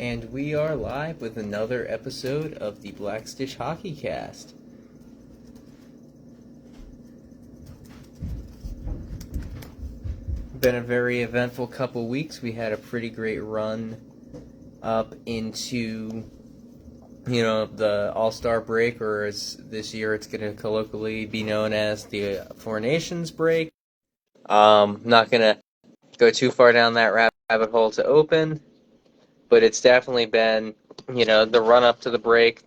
And we are live with another episode of the Black Stitch Hockey Cast. Been a very eventful couple weeks. We had a pretty great run up into, the All-Star break, or as this year it's going to colloquially be known as the Four Nations break. Not going to go too far down that rabbit hole to open, but it's definitely been, the run up to the break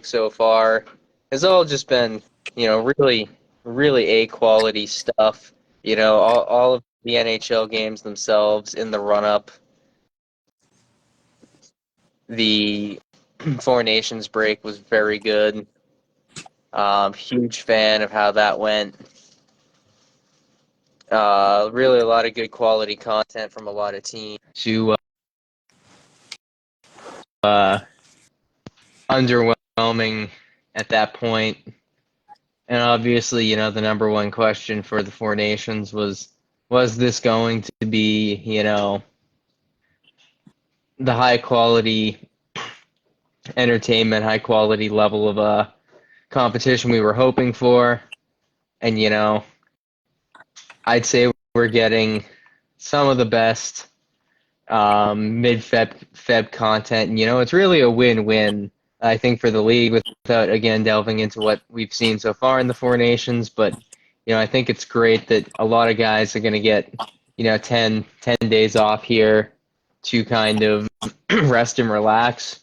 so far has all just been, really, really A-quality stuff. All of the NHL games themselves in the run up, the Four Nations break was very good. Huge fan of how that went. Really a lot of good quality content from a lot of teams to underwhelming at that point. And obviously, the number one question for the Four Nations was this going to be, the high quality entertainment, high quality level of competition we were hoping for? And, I'd say we're getting some of the best mid-Feb content. And, it's really a win-win, I think, for the league, without, again, delving into what we've seen so far in the Four Nations. But, I think it's great that a lot of guys are going to get, 10 days off here to kind of rest and relax.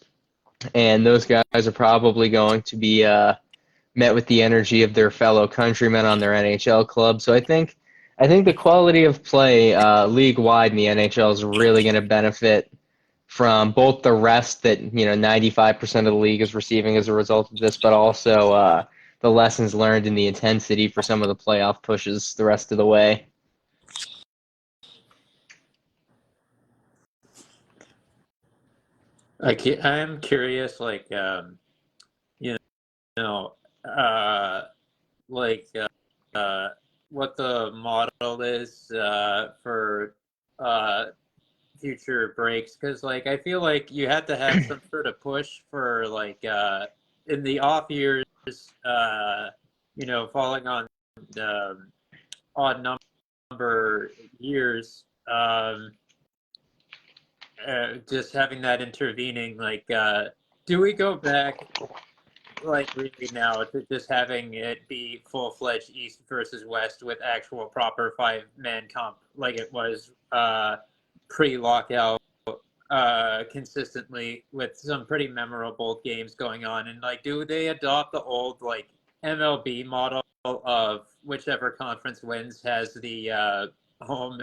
And those guys are probably going to be met with the energy of their fellow countrymen on their NHL club. So I think the quality of play league-wide in the NHL is really going to benefit from both the rest that 95% of the league is receiving as a result of this, but also the lessons learned in the intensity for some of the playoff pushes the rest of the way. I'm curious, what the model is for future breaks, because I feel like you had to have some sort of push for in the off years, falling on odd number years. Just having that intervening, do we go back really now to just having it be full-fledged East versus West with actual proper five-man comp like it was pre-lockout, consistently, with some pretty memorable games going on? And do they adopt the old MLB model of whichever conference wins has the home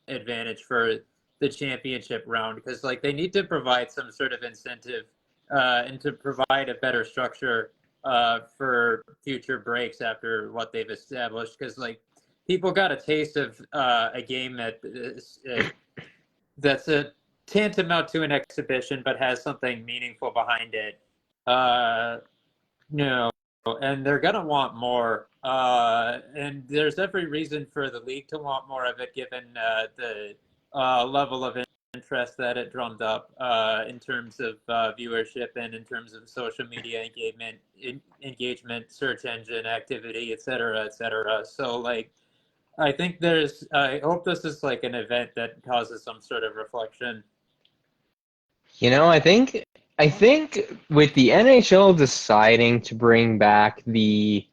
advantage for the championship round? Because they need to provide some sort of incentive and to provide a better structure for future breaks after what they've established. Because people got a taste of a game that's a tantamount to an exhibition but has something meaningful behind it. And they're gonna want more. And there's every reason for the league to want more of it, given the level of interest that it drummed up in terms of viewership and in terms of social media engagement, search engine activity, et cetera, et cetera. So I think I hope this is an event that causes some sort of reflection. I think with the NHL deciding to bring back the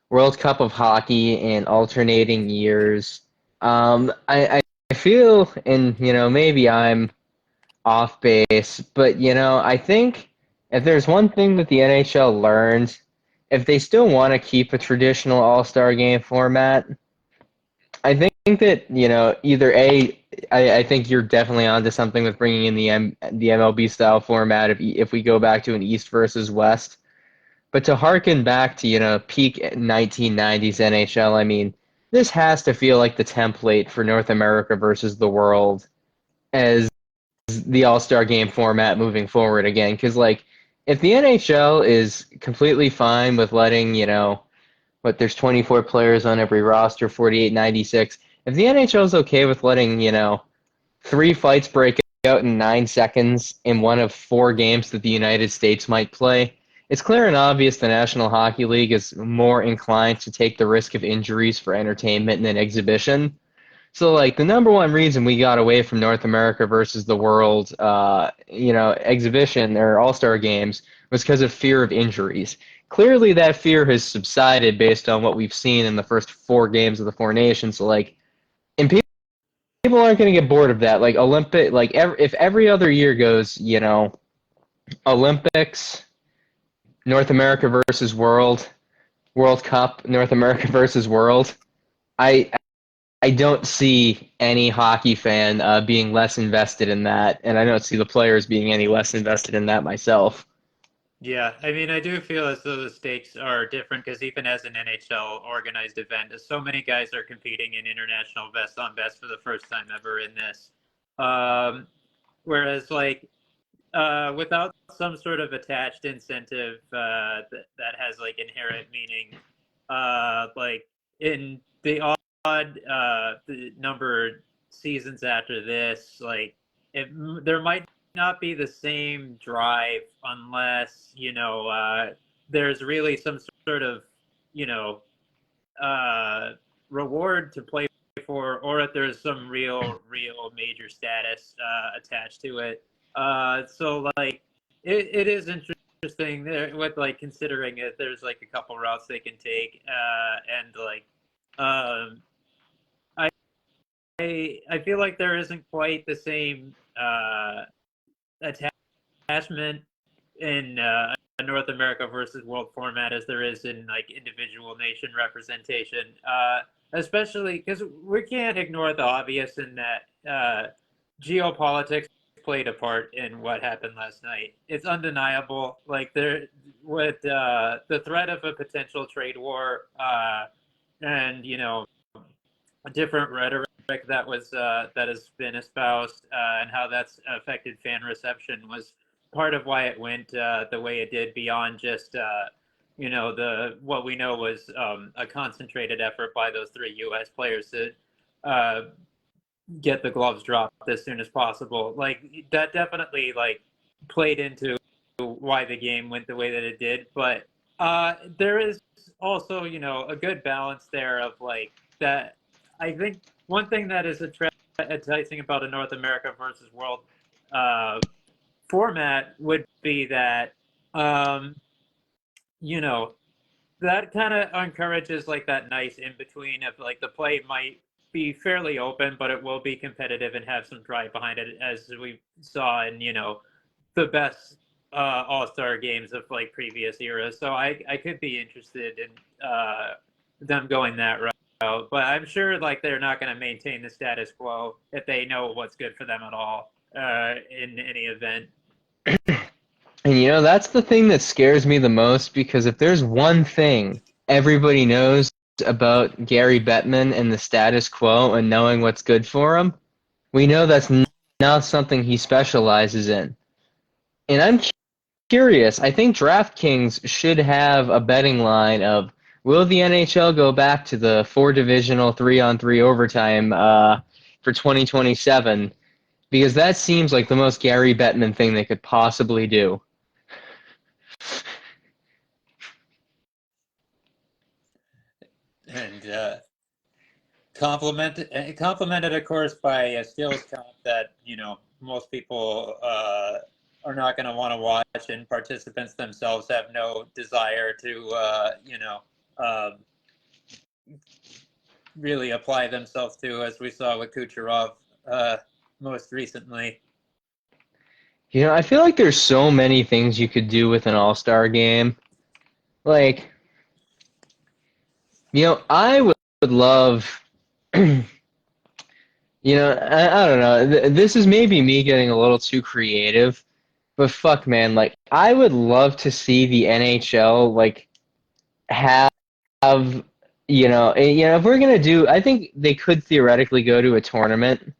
World Cup of Hockey in alternating years, I feel, and maybe I'm off base, but I think if there's one thing that the NHL learned, if they still want to keep a traditional All-Star game format, I think that either I think you're definitely onto something with bringing in the MLB style format if we go back to an East versus West, but to harken back to peak 1990s NHL, I mean, this has to feel like the template for North America versus the world as the All-Star game format moving forward again. Because, if the NHL is completely fine with letting, there's 24 players on every roster, 48, 96. If the NHL is okay with letting, 3 fights break out in 9 seconds in one of 4 games that the United States might play, it's clear and obvious the National Hockey League is more inclined to take the risk of injuries for entertainment and exhibition. So, like, the number one reason we got away from North America versus the world, exhibition or All-Star games was because of fear of injuries. Clearly, that fear has subsided based on what we've seen in the first 4 games of the Four Nations. So, like, and people aren't going to get bored of that. Like, if every other year goes, Olympics, North America versus World, World Cup, North America versus World, I I don't see any hockey fan being less invested in that, and I don't see the players being any less invested in that myself. Yeah, I mean, I do feel as though the stakes are different because even as an NHL organized event, so many guys are competing in international best on best for the first time ever in this. Um, Whereas, like, without some sort of attached incentive that has like inherent meaning, like in the odd the number seasons after this, like it, there might not be the same drive unless there's really some sort of you know reward to play for, or if there's some real major status attached to it. So like it is interesting there with like considering it. There's like a couple routes they can take, and like um, I I feel like there isn't quite the same attachment in a North America versus world format as there is in like individual nation representation. Especially because we can't ignore the obvious in that geopolitics played a part in what happened last night. It's undeniable. Like there, with the threat of a potential trade war, and a different rhetoric that has been espoused, and how that's affected fan reception was part of why it went the way it did beyond just the what we know was a concentrated effort by those 3 U.S. players to get the gloves dropped as soon as possible. Like that definitely like played into why the game went the way that it did. But there is also a good balance there of like that. I think one thing that is enticing about a North America versus World format would be that you know that kind of encourages like that nice in between of like the play might be fairly open, but it will be competitive and have some drive behind it, as we saw in the best All-Star games of like previous eras. So I could be interested in them going that route, but I'm sure like they're not going to maintain the status quo if they know what's good for them at all in any event. And that's the thing that scares me the most, because if there's one thing everybody knows about Gary Bettman and the status quo and knowing what's good for him, we know that's not something he specializes in. And I'm curious. I think DraftKings should have a betting line of, will the NHL go back to the 4 divisional 3-on-3 overtime for 2027? Because that seems like the most Gary Bettman thing they could possibly do. And complimented, of course, by a skills comp that most people are not going to want to watch, and participants themselves have no desire to um, really apply themselves to, as we saw with Kucherov most recently. I feel like there's so many things you could do with an all-star game. Like, I would love, I don't know. This is maybe me getting a little too creative, but fuck, man, like, I would love to see the NHL, like, have, if we're gonna do, I think they could theoretically go to a tournament.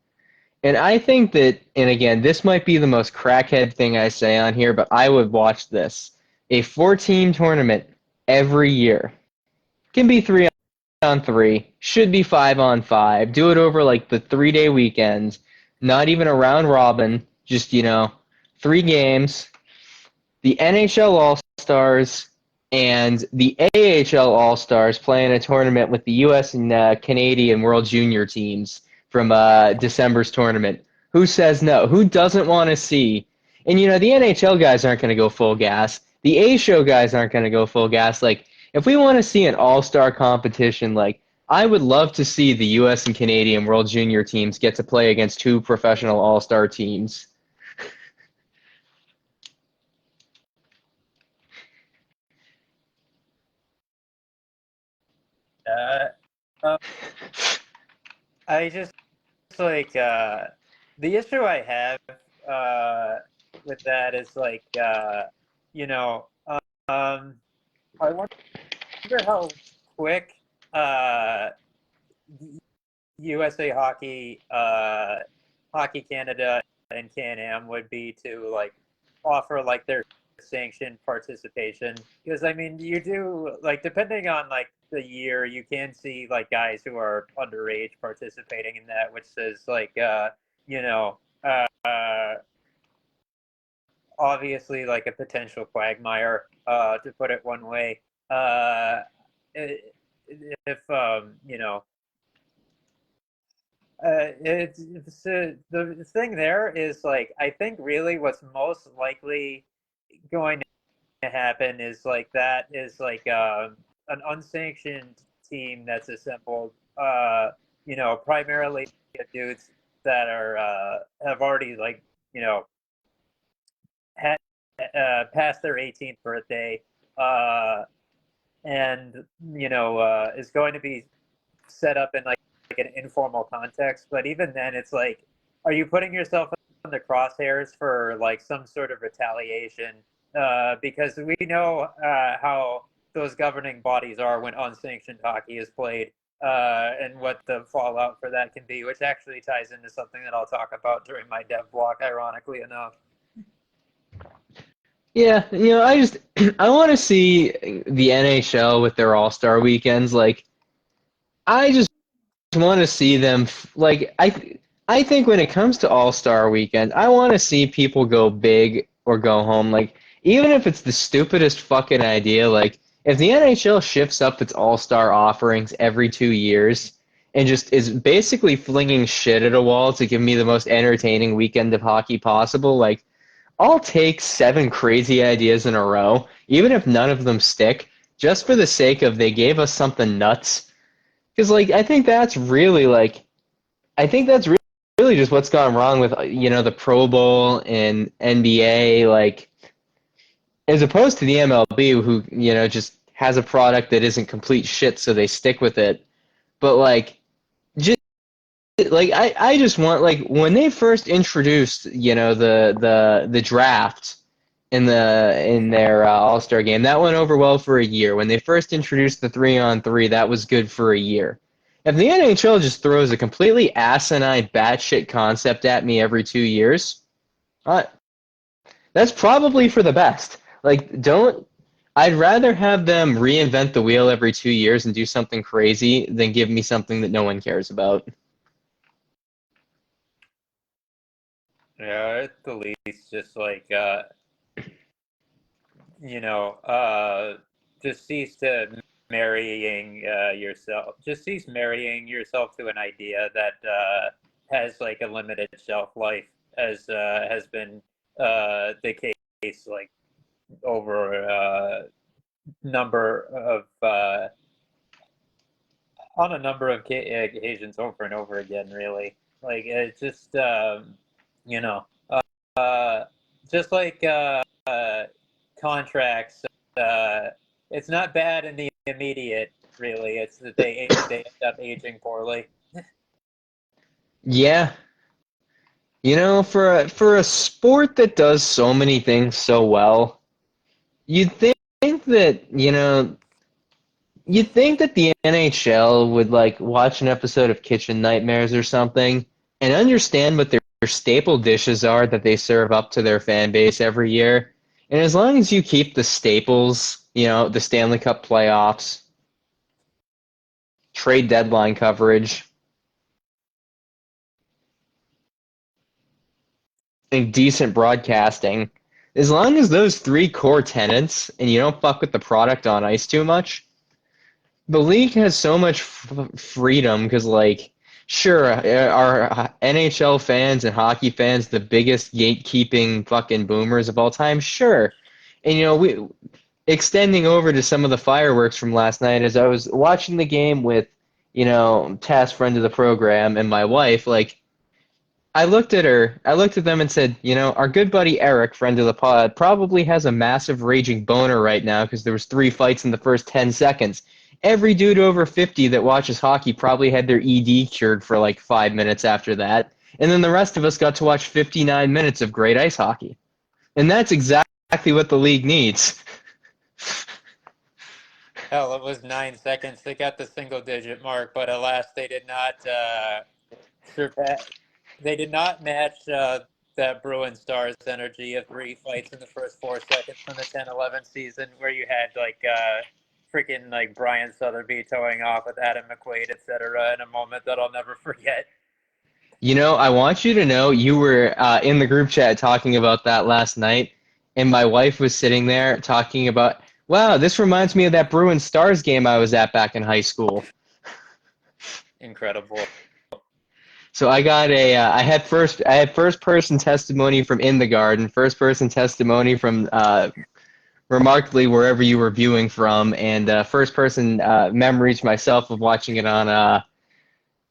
And I think that, and again, this might be the most crackhead thing I say on here, but I would watch this. A 4-team tournament every year. Can be 3-on-3, should be 5-on-5. Do it over like the 3-day weekends, not even a round robin. Just, 3 games. The NHL All-Stars and the AHL All-Stars play in a tournament with the U.S. and Canadian World Junior teams from December's tournament. Who says no? Who doesn't want to see? And, the NHL guys aren't going to go full gas. The A-show guys aren't going to go full gas. Like, if we want to see an all-star competition, like, I would love to see the U.S. and Canadian World Junior teams get to play against 2 professional all-star teams. Uh, uh, I just like the issue I have with that is like you know um, I wonder how quick uh, USA Hockey, Hockey Canada, and Can-Am would be to like offer like their sanctioned participation, because I mean you do like, depending on like the year, you can see like guys who are underage participating in that, which is like you know uh, obviously like a potential quagmire, to put it one way. uh, if you know the thing there is like, I think really what's most likely going to happen is like, that is like an unsanctioned team that's assembled, primarily dudes that are have already like, you know, had past their 18th birthday, uh, and is going to be set up in like an informal context. But even then, it's like, are you putting yourself in the crosshairs for like some sort of retaliation? Because we know how those governing bodies are when unsanctioned hockey is played, and what the fallout for that can be, which actually ties into something that I'll talk about during my dev block, ironically enough. Yeah, I want to see the NHL with their All-Star weekends. Like, I just want to see them. Like, I think when it comes to All-Star weekend, I want to see people go big or go home. Like, even if it's the stupidest fucking idea, like if the NHL shifts up its All-Star offerings every 2 years and just is basically flinging shit at a wall to give me the most entertaining weekend of hockey possible, like, I'll take 7 crazy ideas in a row, even if none of them stick, just for the sake of they gave us something nuts. Because, like, I think that's really just what's gone wrong with, the Pro Bowl and NBA, like, as opposed to the MLB, who, just has a product that isn't complete shit, so they stick with it. But, just like I just want, like, when they first introduced the draft in their All-Star game, that went over well for a year. When they first introduced the 3-on-3, that was good for a year. If the NHL just throws a completely asinine batshit concept at me every 2 years, uh, that's probably for the best. Like, don't. I'd rather have them reinvent the wheel every 2 years and do something crazy than give me something that no one cares about. Yeah, at the least, just like you know, just cease to marrying yourself. Just cease marrying yourself to an idea that has like a limited shelf life, as has been the case like over number of on a number of occasions over and over again. Really, like it's just you know, uh, just like contracts. Uh, it's not bad in the immediate, really. It's that they end up aging poorly. Yeah, for a sport that does so many things so well, you'd think that you'd think that the NHL would like watch an episode of Kitchen Nightmares or something and understand what their staple dishes are that they serve up to their fan base every year. And as long as you keep the staples, the Stanley Cup playoffs, trade deadline coverage, decent broadcasting, as long as those three core tenets and you don't fuck with the product on ice too much, the league has so much freedom because, like, sure, are NHL fans and hockey fans the biggest gatekeeping fucking boomers of all time? Sure. And, we extending over to some of the fireworks from last night as I was watching the game with, Task friend of the program and my wife, like, I looked at her, I looked at them and said, our good buddy Eric, friend of the pod, probably has a massive raging boner right now because there was 3 fights in the first 10 seconds. Every dude over 50 that watches hockey probably had their ED cured for like 5 minutes after that. And then the rest of us got to watch 59 minutes of great ice hockey. And that's exactly what the league needs. Hell, it was 9 seconds. They got the single-digit mark, but alas, they did not surpass. They did not match that Bruin Stars energy of 3 fights in the first 4 seconds from the 10-11 season, where you had freaking like Brian Sotheby towing off with Adam McQuaid, etc. In a moment that I'll never forget. I want you to know you were in the group chat talking about that last night, and my wife was sitting there talking about, wow, this reminds me of that Bruins Stars game I was at back in high school. Incredible. So I got I had first person testimony from in the garden, first person testimony from remarkably wherever you were viewing from, and first person memories myself of watching it on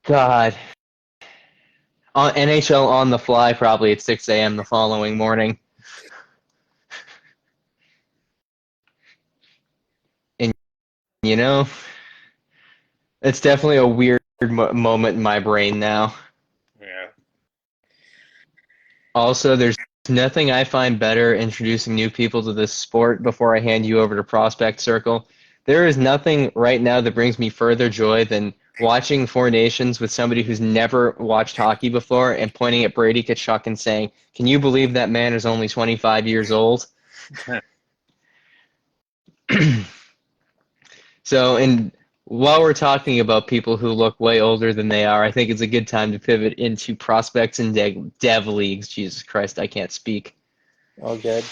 God on NHL on the fly, probably at 6 a.m. the following morning. And it's definitely a weird moment in my brain now. Yeah. Also, there's nothing I find better introducing new people to this sport before I hand you over to Prospect Circle. There is nothing right now that brings me further joy than watching Four Nations with somebody who's never watched hockey before and pointing at Brady Tkachuk and saying, "Can you believe that man is only 25 years old?" So, and while we're talking about people who look way older than they are, I think it's a good time to pivot into prospects and dev leagues. Jesus Christ, I can't speak. All good.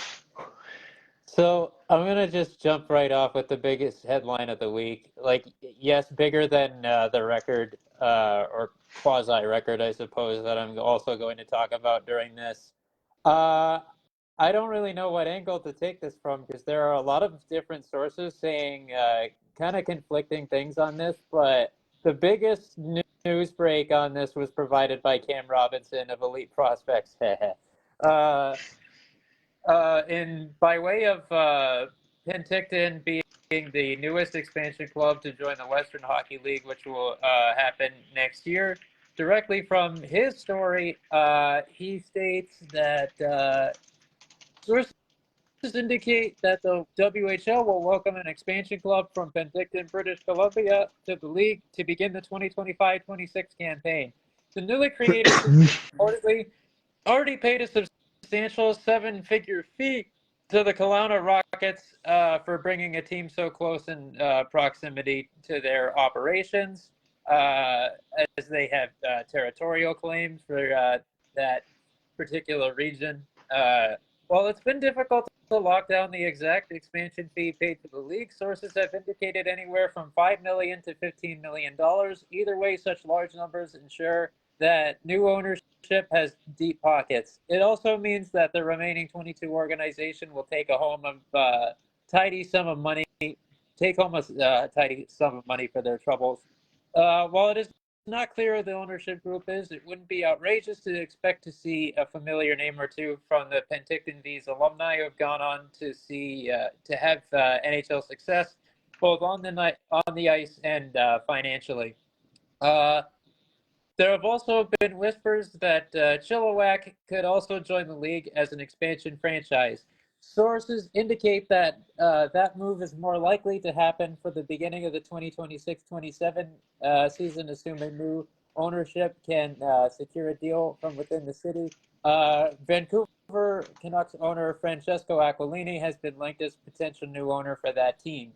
So I'm gonna just jump right off with the biggest headline of the week. Like, yes, bigger than the record or quasi record, I suppose, that I'm also going to talk about during this. Uh, I don't really know what angle to take this from because there are a lot of different sources saying kind of conflicting things on this. But the biggest news break on this was provided by Cam Robinson of Elite Prospects. By way of Penticton being the newest expansion club to join the Western Hockey League, which will happen next year. Directly from his story, he states that sources indicate that the WHL will welcome an expansion club from Penticton, British Columbia, to the league to begin the 2025-26 campaign. The newly created reportedly already paid a substantial 7-figure fee to the Kelowna Rockets for bringing a team so close in proximity to their operations, as they have territorial claims for that particular region. While it's been difficult to lock down the exact expansion fee paid to the league, sources have indicated anywhere from $5 million to $15 million. Either way, such large numbers ensure that new ownership has deep pockets. It also means that the remaining 22 organization will take home a tidy sum of money for their troubles. While it is not clear who the ownership group is, it wouldn't be outrageous to expect to see a familiar name or two from the Penticton V's alumni who have gone on to have NHL success both on the ice and financially. There have also been whispers that Chilliwack could also join the league as an expansion franchise. Sources indicate that that move is more likely to happen for the beginning of the 2026-27 season, assuming new ownership can secure a deal from within the city. Vancouver Canucks owner Francesco Aquilini has been linked as potential new owner for that team.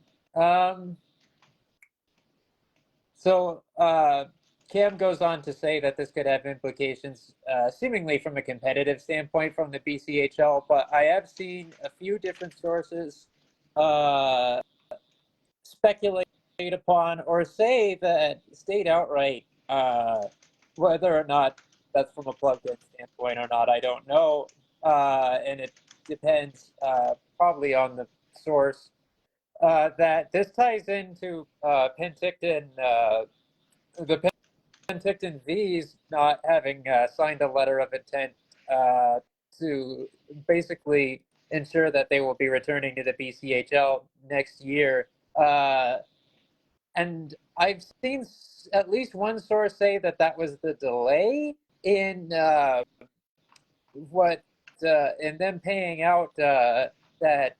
Cam goes on to say that this could have implications, seemingly from a competitive standpoint from the BCHL, but I have seen a few different sources uh, speculate upon or say that state outright, whether or not that's from a plugged-in standpoint or not, I don't know, and it depends probably on the source. That this ties into Penticton, the Penticton V's not having signed a letter of intent to basically ensure that they will be returning to the BCHL next year. And I've seen at least one source say that that was the delay in what in them paying out that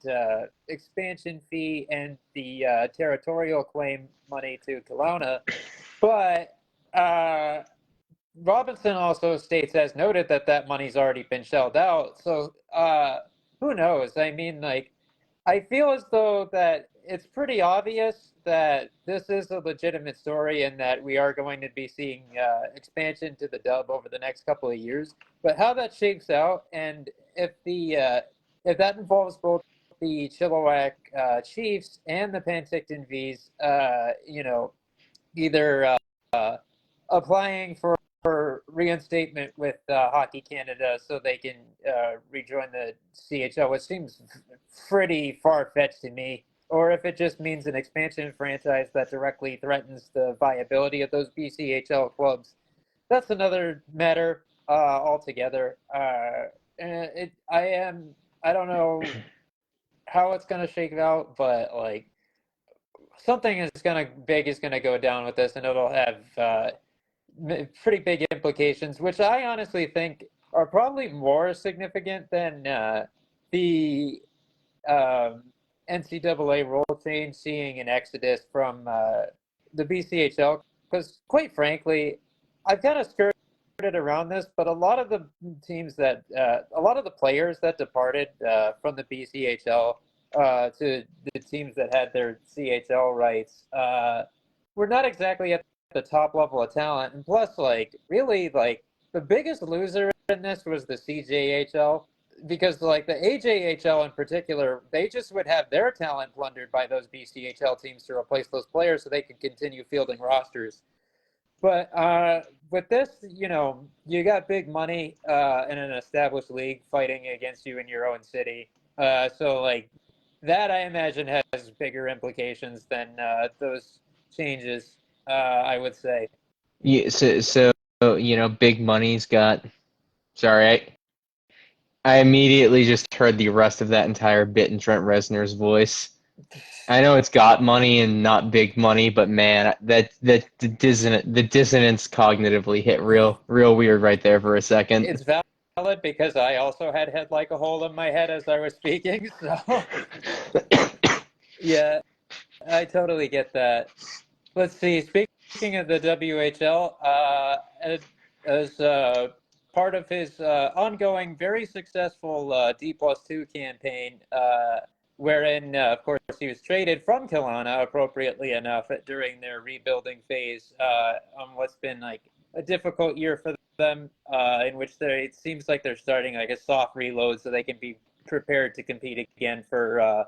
expansion fee and the territorial claim money to Kelowna. But Robinson also states, as noted, that that money's already been shelled out. So who knows? I mean, like, I feel as though that it's pretty obvious that this is a legitimate story and that we are going to be seeing expansion to the dub over the next couple of years. But how that shakes out, and if that involves both the Chilliwack Chiefs and the Penticton V's, either applying for reinstatement with Hockey Canada so they can rejoin the CHL, which seems pretty far-fetched to me, or if it just means an expansion franchise that directly threatens the viability of those BCHL clubs. That's another matter altogether. I don't know how it's going to shake out, but like something is going to go down with this, and it'll have pretty big implications, which I honestly think are probably more significant than the NCAA rule change, seeing an exodus from the BCHL. Because quite frankly, I've kind of skirted around this, but a lot of the a lot of the players that departed from the BCHL to the teams that had their CHL rights were not exactly at the top level of talent. And plus, like, really, like, the biggest loser in this was the CJHL, because, like, the AJHL in particular, they just would have their talent plundered by those BCHL teams to replace those players so they could continue fielding rosters. But with this, you got big money in an established league fighting against you in your own city. So, like, that I imagine has bigger implications than those changes. I would say. Yeah, so big money's got. Sorry, I immediately just heard the rest of that entire bit in Trent Reznor's voice. I know it's got money and not big money, but man, that the dissonance cognitively hit real weird right there for a second. It's valid because I also had like a hole in my head as I was speaking. So yeah, I totally get that. Let's see. Speaking of the WHL, as part of his ongoing, very successful D+2 campaign, wherein, of course, he was traded from Kelowna, appropriately enough, during their rebuilding phase on what's been like a difficult year for them, in which it seems like they're starting like a soft reload so they can be prepared to compete again for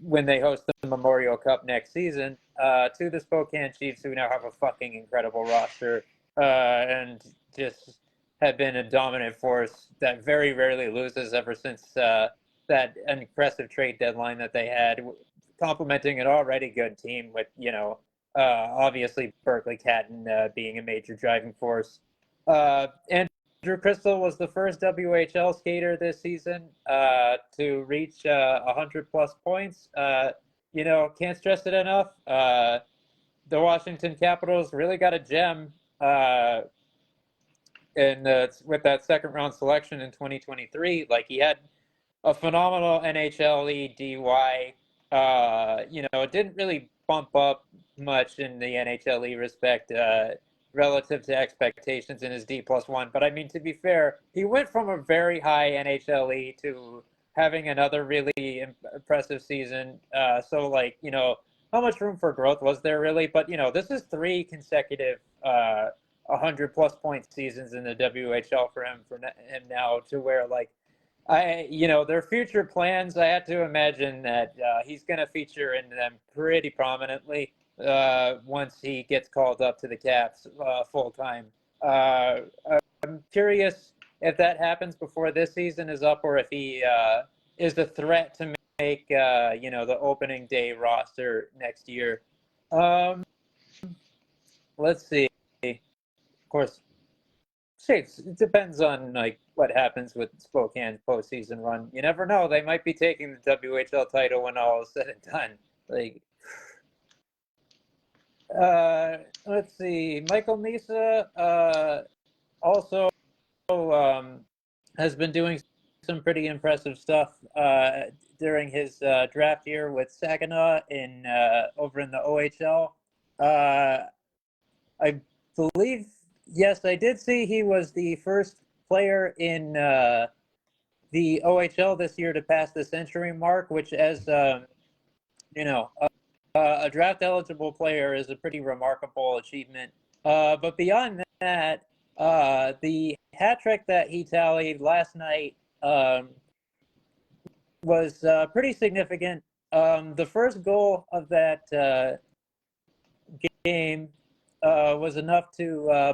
when they host the Memorial Cup next season, to the Spokane Chiefs, who now have a fucking incredible roster and just have been a dominant force that very rarely loses ever since that impressive trade deadline that they had, complementing an already good team with, obviously Berkeley Catton being a major driving force. And Drew Crystal was the first WHL skater this season to reach 100-plus points. Can't stress it enough. The Washington Capitals really got a gem with that second-round selection in 2023. Like, he had a phenomenal NHLE DY. It didn't really bump up much in the NHLE respect relative to expectations in his D+1. But I mean, to be fair, he went from a very high NHLE to having another really impressive season. So, like, how much room for growth was there really? But this is three consecutive 100+ point seasons in the WHL for him now, to where like their future plans. I had to imagine that he's going to feature in them pretty prominently once he gets called up to the Caps full time. I'm curious if that happens before this season is up, or if he is a threat to make the opening day roster next year. Let's see. Of course, it depends on like what happens with Spokane's postseason run. You never know; they might be taking the WHL title when all is said and done. Like, let's see. Michael Misa also has been doing some pretty impressive stuff during his draft year with Saginaw in over in the OHL. I believe, yes, I did see he was the first player in the OHL this year to pass the century mark, which, as you know, a draft eligible player is a pretty remarkable achievement. But beyond that, the hat trick that he tallied last night was pretty significant. The first goal of that game was enough to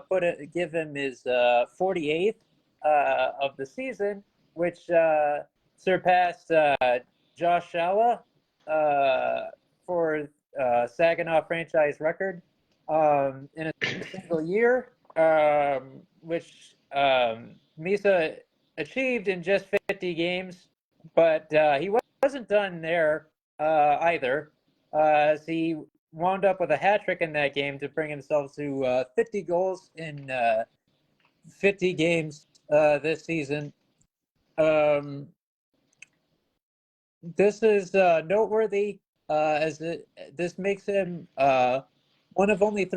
give him his 48th of the season, which surpassed Josh Shalla for Saginaw franchise record in a single year, which Misa achieved in just 50 games. But he wasn't done there either, as he wound up with a hat trick in that game to bring himself to 50 goals in 50 games this season. This is noteworthy as this makes him one of only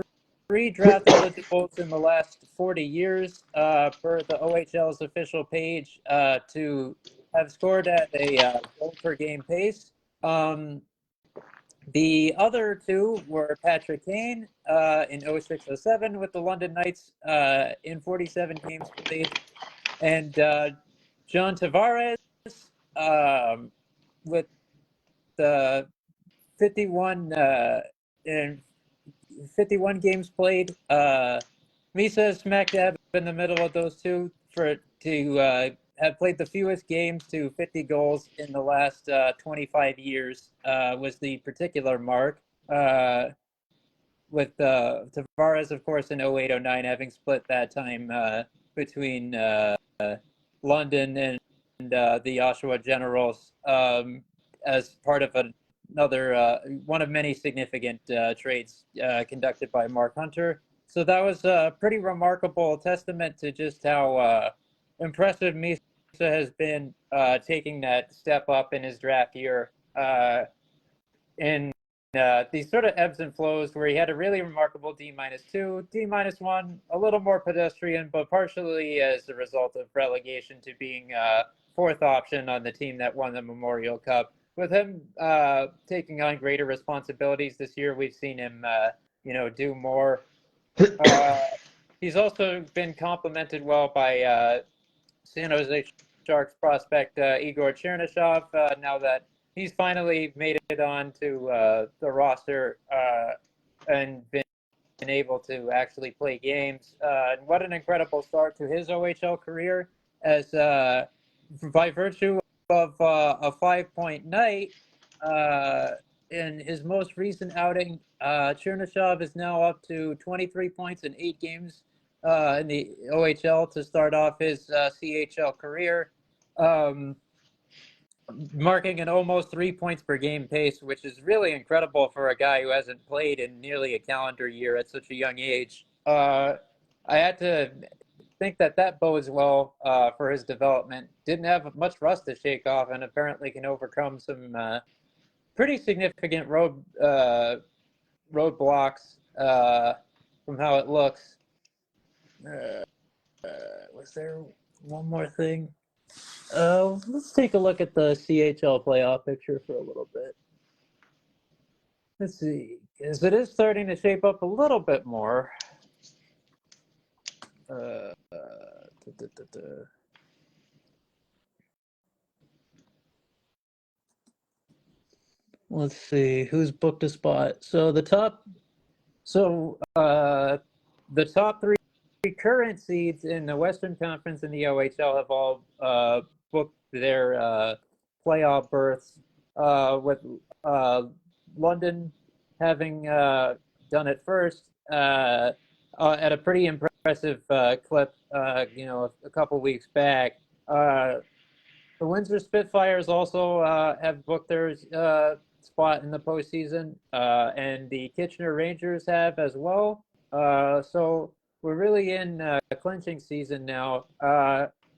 three draft eligibles in the last 40 years per the OHL's official page to have scored at a goal per game pace. The other two were Patrick Kane in 06-07 with the London Knights in 47 games played, and John Tavares with the 51 in 51 games played. Misa smack dab in the middle of those two to have played the fewest games to 50 goals in the last 25 years was the particular mark. With Tavares, of course, in 08-09, having split that time between London and the Oshawa Generals as part of another one of many significant trades conducted by Mark Hunter. So that was a pretty remarkable testament to just how impressive Misa has been taking that step up in his draft year in these sort of ebbs and flows, where he had a really remarkable D-2, D-1, a little more pedestrian, but partially as a result of relegation to being fourth option on the team that won the Memorial Cup. With him taking on greater responsibilities this year, we've seen him, do more. He's also been complimented well by San Jose Sharks prospect Igor Chernyshov now that he's finally made it on to the roster and been able to actually play games. And what an incredible start to his OHL career, as by virtue of a 5-point night in his most recent outing, Chernyshov is now up to 23 points in 8 games in the OHL to start off his CHL career, marking an almost 3 points per game pace, which is really incredible for a guy who hasn't played in nearly a calendar year at such a young age. I had to think that bodes well for his development. Didn't have much rust to shake off, and apparently can overcome some pretty significant roadblocks from how it looks. Was there one more thing? Let's take a look at the CHL playoff picture for a little bit. Let's see, because it is starting to shape up a little bit more. Da, da, da. Let's see who's booked a spot. So the top three current seeds in the Western Conference and the OHL have all booked their playoff berths, with London having done it first at a pretty impressive clip, a couple weeks back. The Windsor Spitfires also have booked their spot in the postseason, and the Kitchener Rangers have as well. So we're really in clinching season now.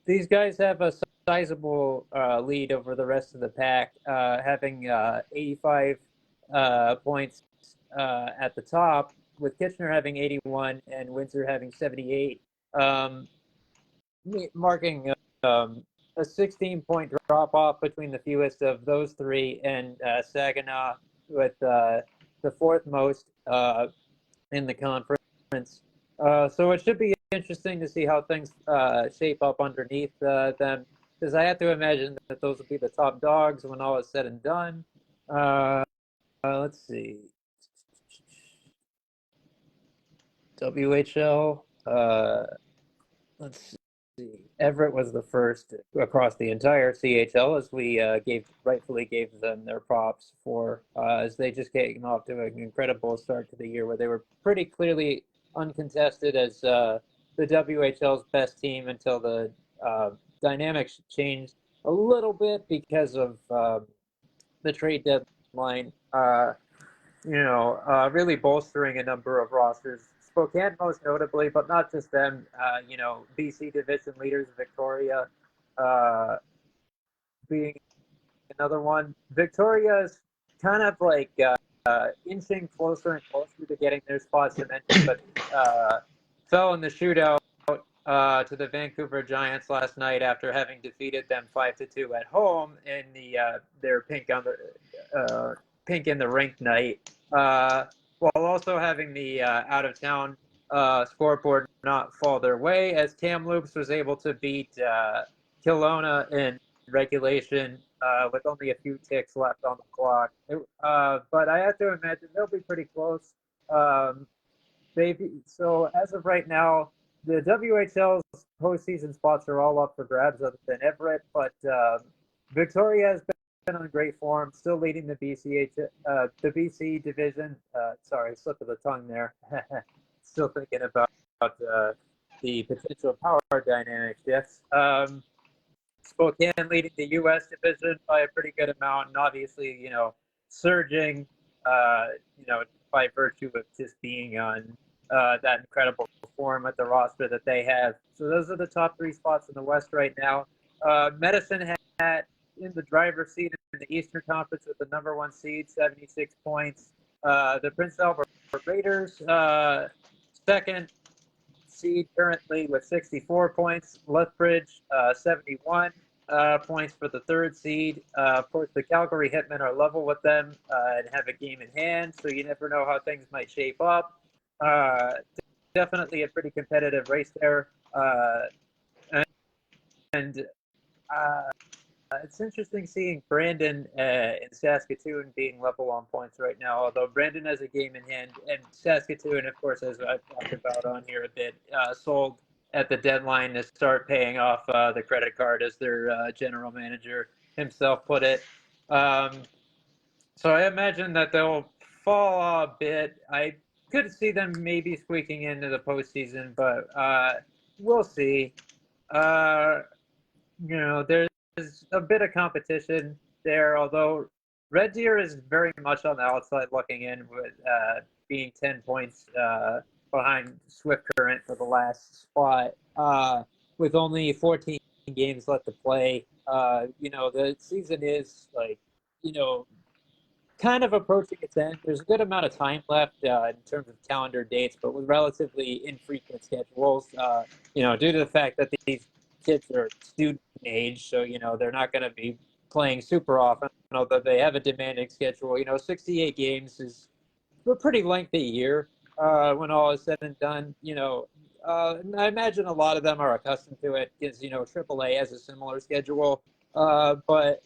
These guys have a sizable lead over the rest of the pack, having 85 points at the top, with Kitchener having 81 and Windsor having 78, marking a 16-point drop-off between the fewest of those three, and Saginaw with the fourth most in the conference. So it should be interesting to see how things shape up underneath them, because I have to imagine that those will be the top dogs when all is said and done. Let's see. WHL. Let's see. Everett was the first across the entire CHL, as we rightfully gave them their props for, as they just came off to an incredible start to the year where they were pretty clearly uncontested as the WHL's best team until the dynamics changed a little bit because of the trade deadline. Really bolstering a number of rosters. Spokane most notably, but not just them. BC division leaders, Victoria being another one. Victoria is kind of like inching closer and closer to getting their spot cemented, but fell in the shootout to the Vancouver Giants last night after having defeated them 5-2 at home in their pink in the rink night, while also having the out-of-town scoreboard not fall their way, as Kamloops was able to beat Kelowna in regulation with only a few ticks left on the clock. But I have to imagine they'll be pretty close. So as of right now, the WHL's postseason spots are all up for grabs other than Everett, but Victoria has been on great form, still leading the BC division. Sorry, slip of the tongue there. Still thinking about the potential power dynamics. Yes. Spokane leading the U.S. division by a pretty good amount, and obviously, surging, by virtue of just being on that incredible form at the roster that they have. So those are the top three spots in the West right now. Medicine had in the driver's seat in the Eastern Conference with the number one seed, 76 points. The Prince Albert Raiders, second seed currently with 64 points. Lethbridge, 71 points for the third seed. Of course, the Calgary Hitmen are level with them and have a game in hand, so you never know how things might shape up. Definitely a pretty competitive race there. And it's interesting seeing Brandon and Saskatoon being level on points right now, although Brandon has a game in hand, and Saskatoon, of course, as I've talked about on here a bit, sold at the deadline to start paying off the credit card, as their general manager himself put it. So I imagine that they'll fall a bit. I could see them maybe squeaking into the postseason, but we'll see. There's a bit of competition there, although Red Deer is very much on the outside looking in, with being 10 points behind Swift Current for the last spot, with only 14 games left to play. The season is kind of approaching its end. There's a good amount of time left in terms of calendar dates, but with relatively infrequent schedules, due to the fact that these kids are student age, so they're not going to be playing super often, although they have a demanding schedule. 68 games is a pretty lengthy year when all is said and done. I imagine a lot of them are accustomed to it because AAA has a similar schedule, but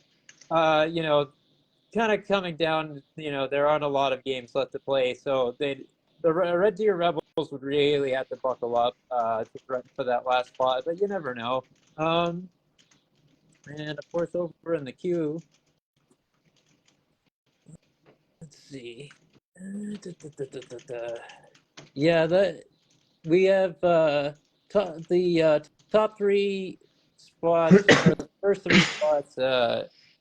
kind of coming down. There aren't a lot of games left to play, so the Red Deer Rebels would really have to buckle up to threaten for that last spot, but you never know. And of course, over in the queue, let's see. Yeah, we have the top three spots, or the first three spots,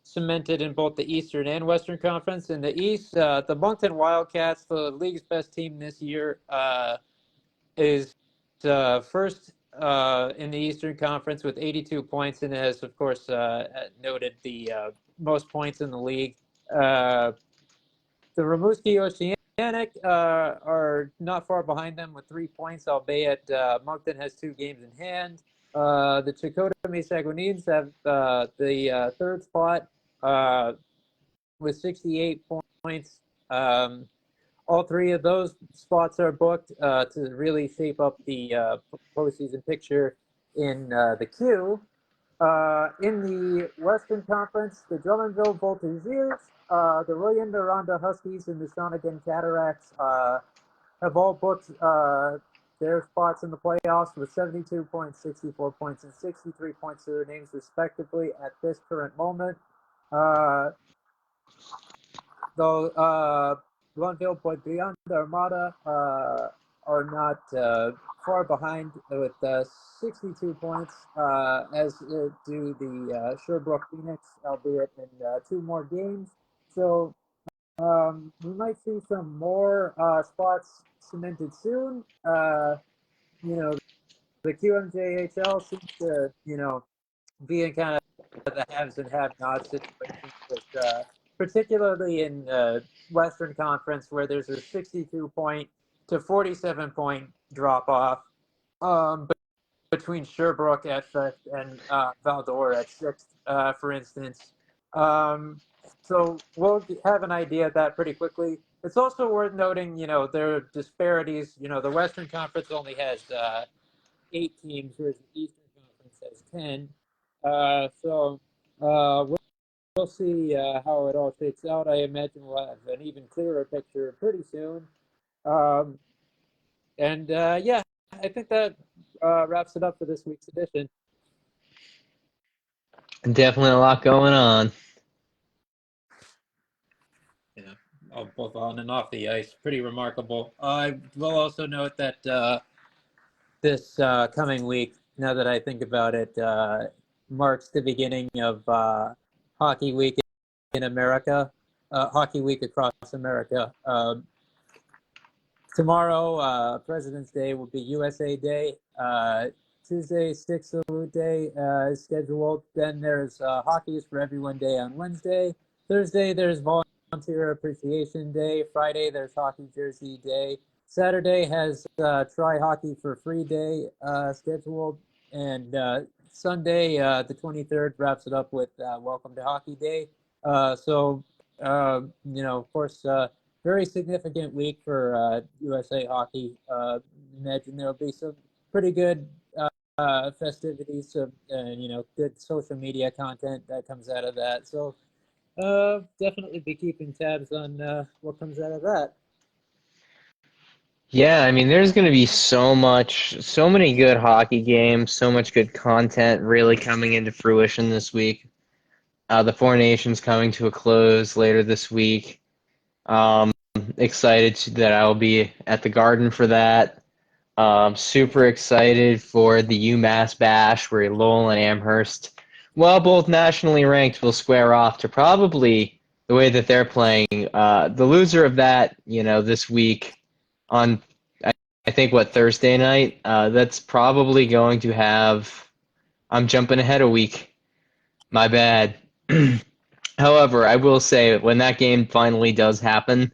cemented in both the Eastern and Western Conference. In the East, the Moncton Wildcats, the league's best team this year, is first in the Eastern Conference with 82 points, and has, of course, noted the most points in the league. The Rimouski Oceanic are not far behind them with 3 points, albeit Moncton has 2 games in hand. The Chakotay Saguenayens have the third spot with 68 points. All 3 of those spots are booked to really shape up the postseason picture in the queue. In the Western Conference, the Drummondville Voltigeurs, the Rouyn-Noranda Huskies, and the Shawnigan Cataracts have all booked their spots in the playoffs with 72 points, 64 points, and 63 points to their names, respectively, at this current moment. Though Glenville, Bois-Brillant, Armada are not far behind with 62 points, as do the Sherbrooke Phoenix, albeit in 2 more games. So we might see some more spots cemented soon. The QMJHL seems to, be in kind of the haves and have-nots situation, with, particularly in Western Conference, where there's a 62-point to 47-point drop-off between Sherbrooke at 5th and Val-d'Or at 6th, for instance. So we'll have an idea of that pretty quickly. It's also worth noting, there are disparities. The Western Conference only has 8 teams, whereas the Eastern Conference has 10. So we'll see how it all shakes out. I imagine we'll have an even clearer picture pretty soon. Yeah, I think that wraps it up for this week's edition. Definitely a lot going on. Yeah, both on and off the ice. Pretty remarkable. I will also note that this coming week, now that I think about it, marks the beginning of Hockey Week in America, Hockey Week across America. Tomorrow, President's Day will be USA Day. Tuesday, Stick Salute Day is scheduled. Then there's Hockey is for Everyone Day on Wednesday. Thursday, there's Volunteer Appreciation Day. Friday, there's Hockey Jersey Day. Saturday has Try Hockey for Free Day scheduled. And Sunday, the 23rd, wraps it up with Welcome to Hockey Day. Of course, very significant week for USA Hockey. Imagine there'll be some pretty good festivities and good social media content that comes out of that. So definitely be keeping tabs on what comes out of that. Yeah, I mean, there's going to be so many good hockey games, so much good content really coming into fruition this week. The Four Nations coming to a close later this week. Excited that I'll be at the Garden for that. Super excited for the UMass Bash, where Lowell and Amherst, well, both nationally ranked, will square off to probably the way that they're playing. The loser of that, this week on, I think, Thursday night, that's probably going to have, I'm jumping ahead a week. My bad. However, I will say, when that game finally does happen,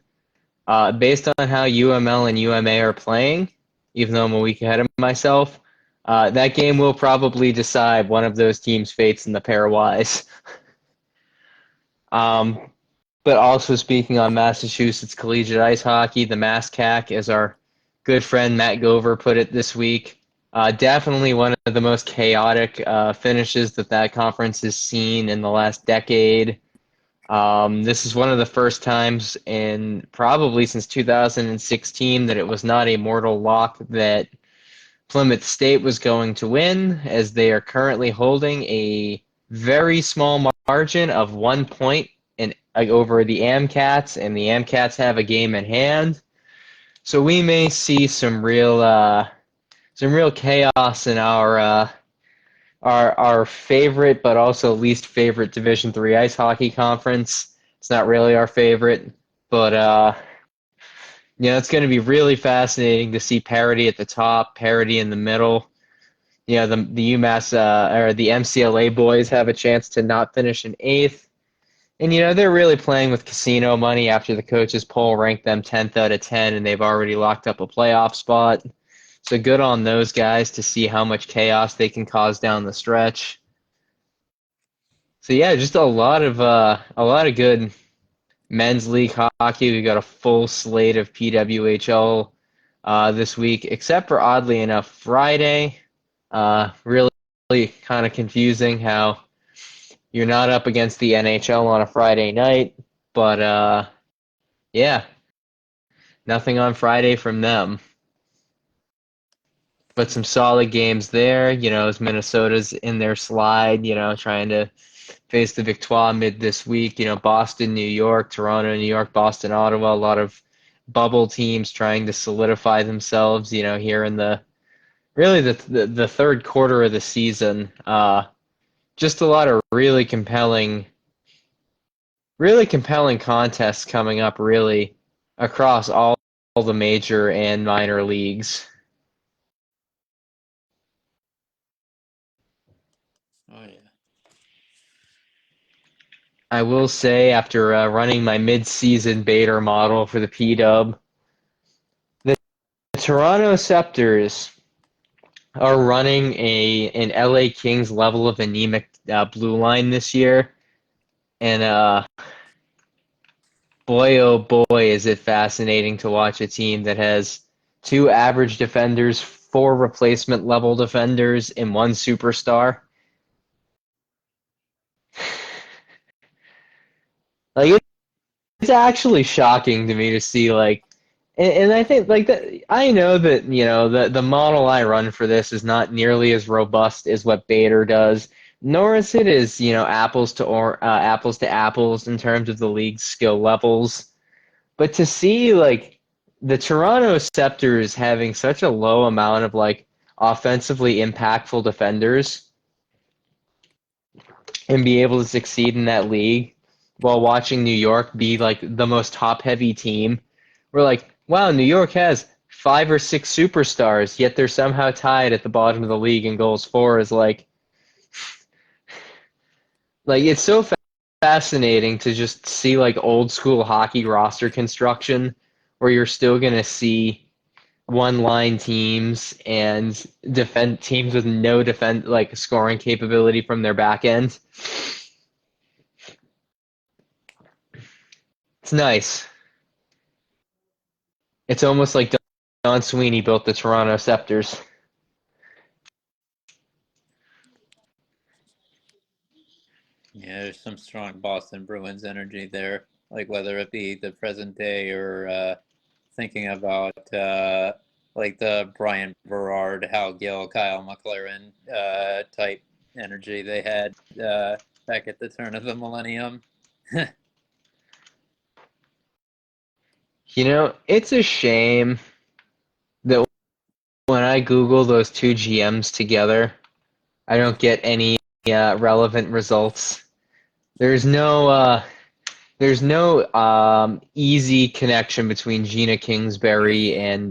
based on how UML and UMA are playing, even though I'm a week ahead of myself, that game will probably decide one of those teams' fates in the pairwise. But also speaking on Massachusetts collegiate ice hockey, the MassCAC, as our good friend Matt Gover put it this week, definitely one of the most chaotic finishes that conference has seen in the last decade. This is one of the first times in probably since 2016 that it was not a mortal lock that Plymouth State was going to win, as they are currently holding a very small margin of 1 point over the AmCats, and the AmCats have a game in hand. So we may see some real chaos in our favorite but also least favorite Division III ice hockey conference. It's not really our favorite, but it's going to be really fascinating to see parity at the top, parity in the middle. The UMass or the MCLA boys have a chance to not finish in eighth. And, they're really playing with casino money after the coaches poll ranked them 10th out of 10, and they've already locked up a playoff spot. So good on those guys to see how much chaos they can cause down the stretch. So yeah, just a lot of good men's league hockey. We got a full slate of PWHL this week, except for oddly enough Friday. Really kind of confusing how you're not up against the NHL on a Friday night, but yeah, nothing on Friday from them. But some solid games there, as Minnesota's in their slide, trying to face the Victoire mid this week. Boston, New York, Toronto, New York, Boston, Ottawa, a lot of bubble teams trying to solidify themselves, here in the third quarter of the season. Just a lot of really compelling contests coming up, really, across all the major and minor leagues. Oh yeah. I will say, after running my mid-season Bader model for the P-Dub, the Toronto Scepters are running an LA Kings level of anemic blue line this year, and boy, oh boy, is it fascinating to watch a team that has two average defenders, four replacement level defenders, and one superstar. Like, it's actually shocking to me to see, like, and I think, like, I know that, the model I run for this is not nearly as robust as what Bader does, nor is it as, apples to apples in terms of the league's skill levels. But to see, like, the Toronto Scepters having such a low amount of, like, offensively impactful defenders and be able to succeed in that league while watching New York be, like, the most top-heavy team, we're like, wow, New York has 5 or 6 superstars, yet they're somehow tied at the bottom of the league in goals for, is like it's so fascinating to just see, like, old school hockey roster construction where you're still gonna see one line teams and defend teams with no defend like scoring capability from their back end. It's nice. It's almost like Don Sweeney built the Toronto Scepters. Yeah, there's some strong Boston Bruins energy there, like whether it be the present day or thinking about like the Brian Berard, Hal Gill, Kyle McLaren type energy they had back at the turn of the millennium. It's a shame that when I Google those two GMs together, I don't get any relevant results. There's no easy connection between Gina Kingsbury and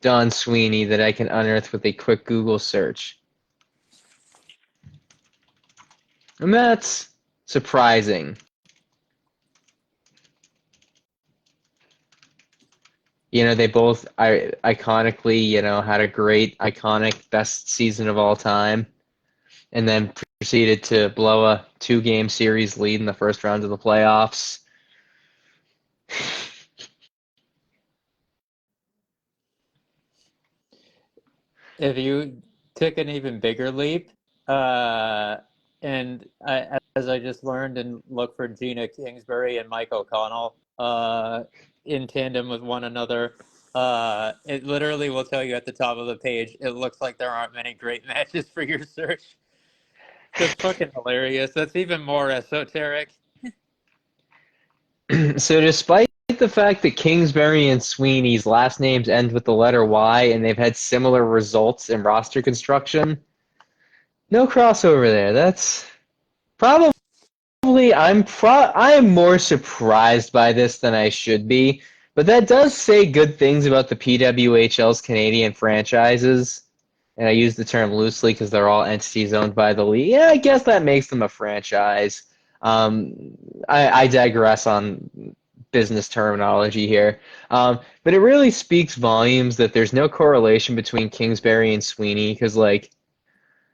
Don Sweeney that I can unearth with a quick Google search. And that's surprising. They both iconically, had a great, iconic, best season of all time, and then proceeded to blow a 2-game series lead in the first round of the playoffs. If you took an even bigger leap, and as I just learned, and look for Gina Kingsbury and Mike O'Connell in tandem with one another, it literally will tell you at the top of the page, it looks like there aren't many great matches for your search. That's fucking hilarious. That's even more esoteric. So despite the fact that Kingsbury and Sweeney's last names end with the letter Y and they've had similar results in roster construction, no crossover there. That's probably I'm more surprised by this than I should be, but that does say good things about the PWHL's Canadian franchises. And I use the term loosely because they're all entities owned by the league. Yeah, I guess that makes them a franchise. I digress on business terminology here. But it really speaks volumes that there's no correlation between Kingsbury and Sweeney because, like,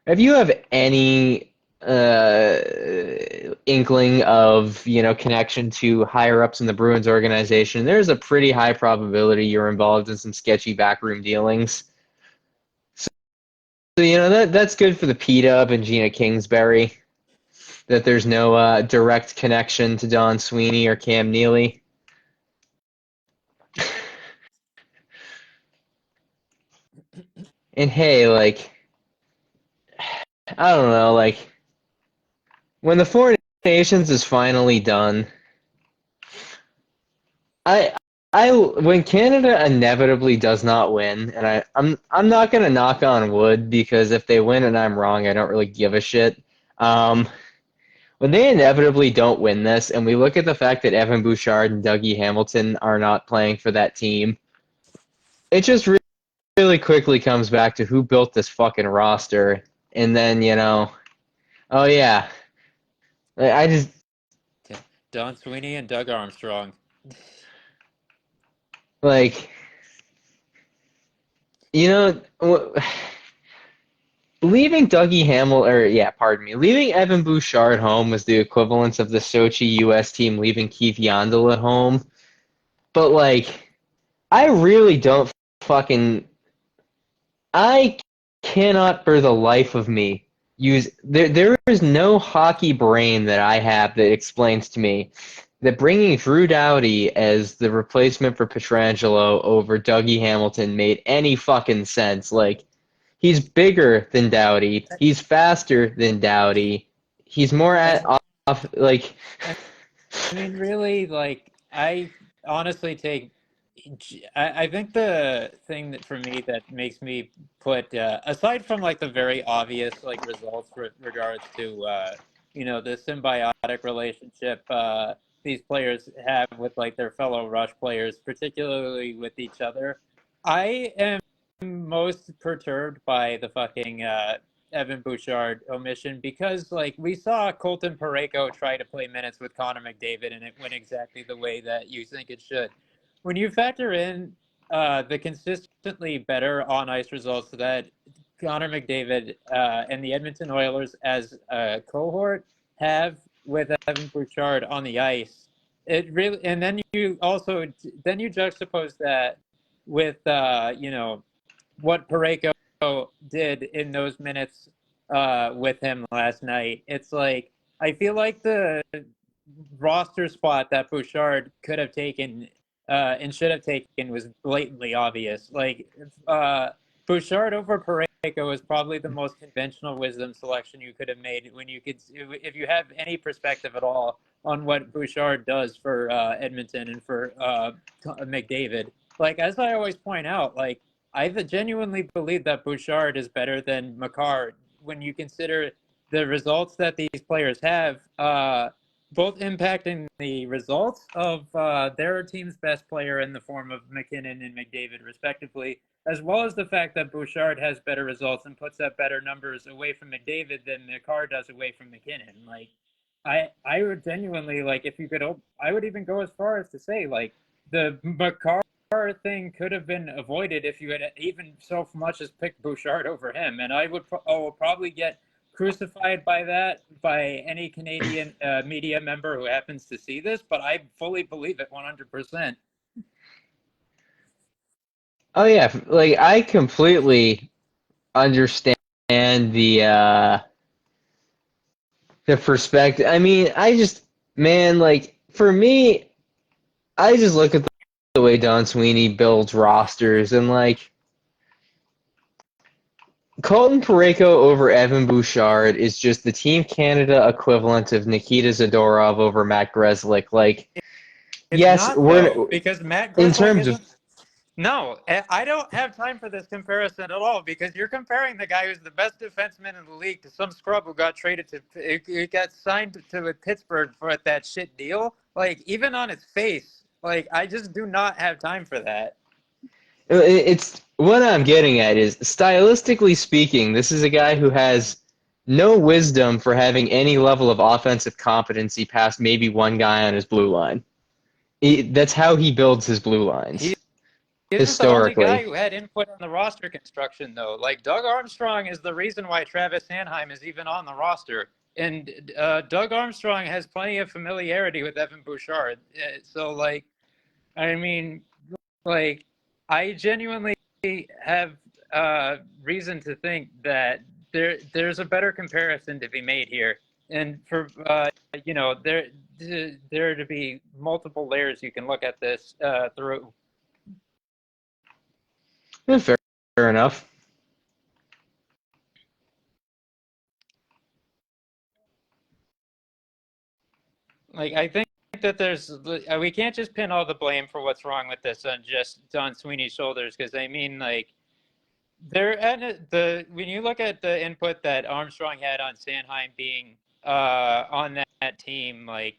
if you have any inkling of connection to higher ups in the Bruins organization, there's a pretty high probability you're involved in some sketchy backroom dealings. So that's good for the P-Dub and Gina Kingsbury that there's no direct connection to Don Sweeney or Cam Neely. And hey, like, I don't know, like, when the Four Nations is finally done, I when Canada inevitably does not win, and I'm not gonna knock on wood because if they win and I'm wrong, I don't really give a shit. When they inevitably don't win this, and we look at the fact that Evan Bouchard and Dougie Hamilton are not playing for that team, it just really quickly comes back to who built this fucking roster, and then oh yeah, I just Don Sweeney and Doug Armstrong. like you know. Leaving leaving Evan Bouchard home was the equivalence of the Sochi U.S. team leaving Keith Yandel at home. But, like, I really don't fucking. I cannot for the life of me use. There is no hockey brain that I have that explains to me that bringing Drew Doughty as the replacement for Pietrangelo over Dougie Hamilton made any fucking sense. Like, he's bigger than Doughty. He's faster than Doughty. He's more off. Like, I mean, really, like, I honestly take. I think the thing that for me that makes me put aside from like the very obvious like results with regards to the symbiotic relationship these players have with like their fellow Rush players, particularly with each other. I am most perturbed by the fucking Evan Bouchard omission because like we saw Colton Parayko try to play minutes with Connor McDavid and it went exactly the way that you think it should. When you factor in the consistently better on ice results that Connor McDavid and the Edmonton Oilers as a cohort have with Evan Bouchard on the ice, it really, and then you juxtapose that with what Parayko did in those minutes with him last night. It's like I feel like the roster spot that Bouchard could have taken and should have taken was blatantly obvious. Like Bouchard over Parayko is probably the most conventional wisdom selection you could have made when you could, if you have any perspective at all on what Bouchard does for Edmonton and for McDavid. Like as I always point out, like I genuinely believe that Bouchard is better than Makar when you consider the results that these players have, both impacting the results of their team's best player in the form of McKinnon and McDavid, respectively, as well as the fact that Bouchard has better results and puts up better numbers away from McDavid than Makar does away from McKinnon. Like, I would genuinely, like, if you could, I would even go as far as to say, like, the Makar thing could have been avoided if you had even so much as picked Bouchard over him. And I will probably get crucified by any Canadian media member who happens to see this, but I fully believe it 100%. Oh yeah, like I completely understand the perspective. I mean, man, like for me, I just look at the way Don Sweeney builds rosters and like Colton Parayko over Evan Bouchard is just the Team Canada equivalent of Nikita Zadorov over Matt Grzelcyk. Like, It's yes, not though, because Matt in Grzelcyk terms of isn't. No, I don't have time for this comparison at all because you're comparing the guy who's the best defenseman in the league to some scrub who got traded who got signed to Pittsburgh for that shit deal. Like, even on its face, like, I just do not have time for that. it's what I'm getting at is stylistically speaking, this is a guy who has no wisdom for having any level of offensive competency past maybe one guy on his blue line. That's how he builds his blue He lines isn't the only guy historically. who had input on the roster construction, though. Like, Doug Armstrong is the reason why Travis Sanheim is even on the roster. And Doug Armstrong has plenty of familiarity with Evan Bouchard. So, like, I mean, like, I genuinely have reason to think that there's a better comparison to be made here. And for, there to be multiple layers you can look at this through. Yeah, fair enough. Like, I think that we can't just pin all the blame for what's wrong with this on just Don Sweeney's shoulders, because I mean, like, when you look at the input that Armstrong had on Sanheim being on that team, like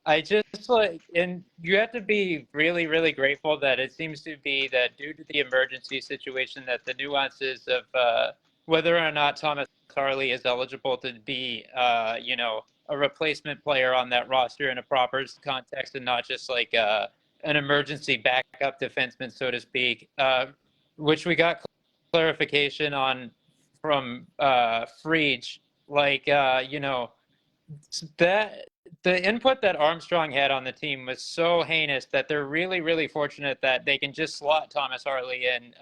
I just like, and you have to be really, really grateful that it seems to be that due to the emergency situation, that the nuances of whether or not Thomas Harley is eligible to be, a replacement player on that roster in a proper context and not just like an emergency backup defenseman, so to speak, which we got clarification on from Freege, like, that the input that Armstrong had on the team was so heinous that they're really, really fortunate that they can just slot Thomas Harley in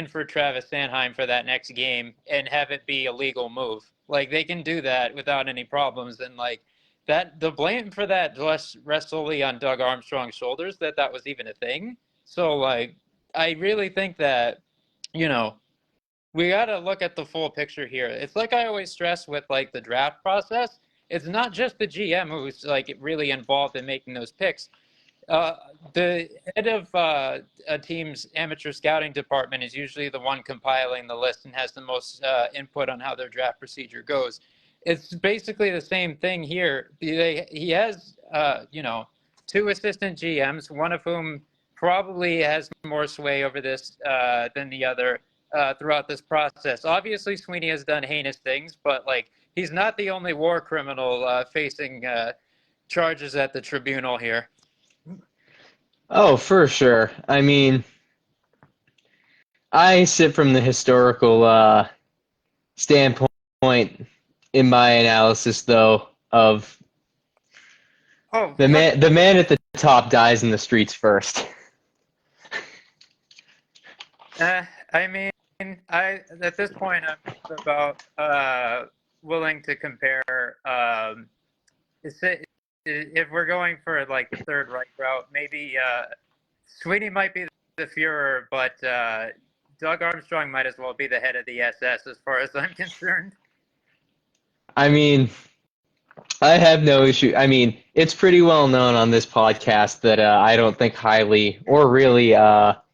for Travis Sanheim for that next game and have it be a legal move. Like, they can do that without any problems. And like that, the blame for that rests solely on Doug Armstrong's shoulders that was even a thing. So like, I really think that, you know, we got to look at the full picture here. It's like I always stress with like the draft process. It's not just the GM who's like really involved in making those picks. Uh, the head of a team's amateur scouting department is usually the one compiling the list and has the most input on how their draft procedure goes. It's basically the same thing here. He has, two assistant GMs, one of whom probably has more sway over this than the other throughout this process. Obviously, Sweeney has done heinous things, but like he's not the only war criminal facing charges at the tribunal here. Oh, for sure. I mean, I sit from the historical standpoint in my analysis, though, of Oh, the man at the top dies in the streets first. I mean, I at this point I'm about willing to compare. If we're going for like the third right route, maybe Sweeney might be the Führer, but Doug Armstrong might as well be the head of the SS, as far as I'm concerned. I mean, I have no issue. I mean, it's pretty well known on this podcast that I don't think highly or really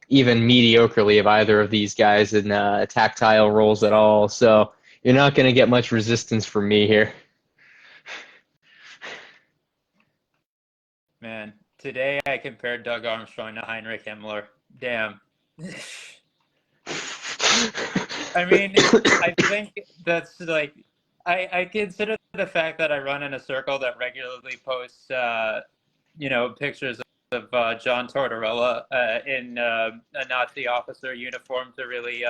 even mediocrely of either of these guys in tactile roles at all. So you're not going to get much resistance from me here. Man, today I compared Doug Armstrong to Heinrich Himmler. Damn. I mean, I think that's like, I consider the fact that I run in a circle that regularly posts, pictures of John Tortorella in a Nazi officer uniform to really,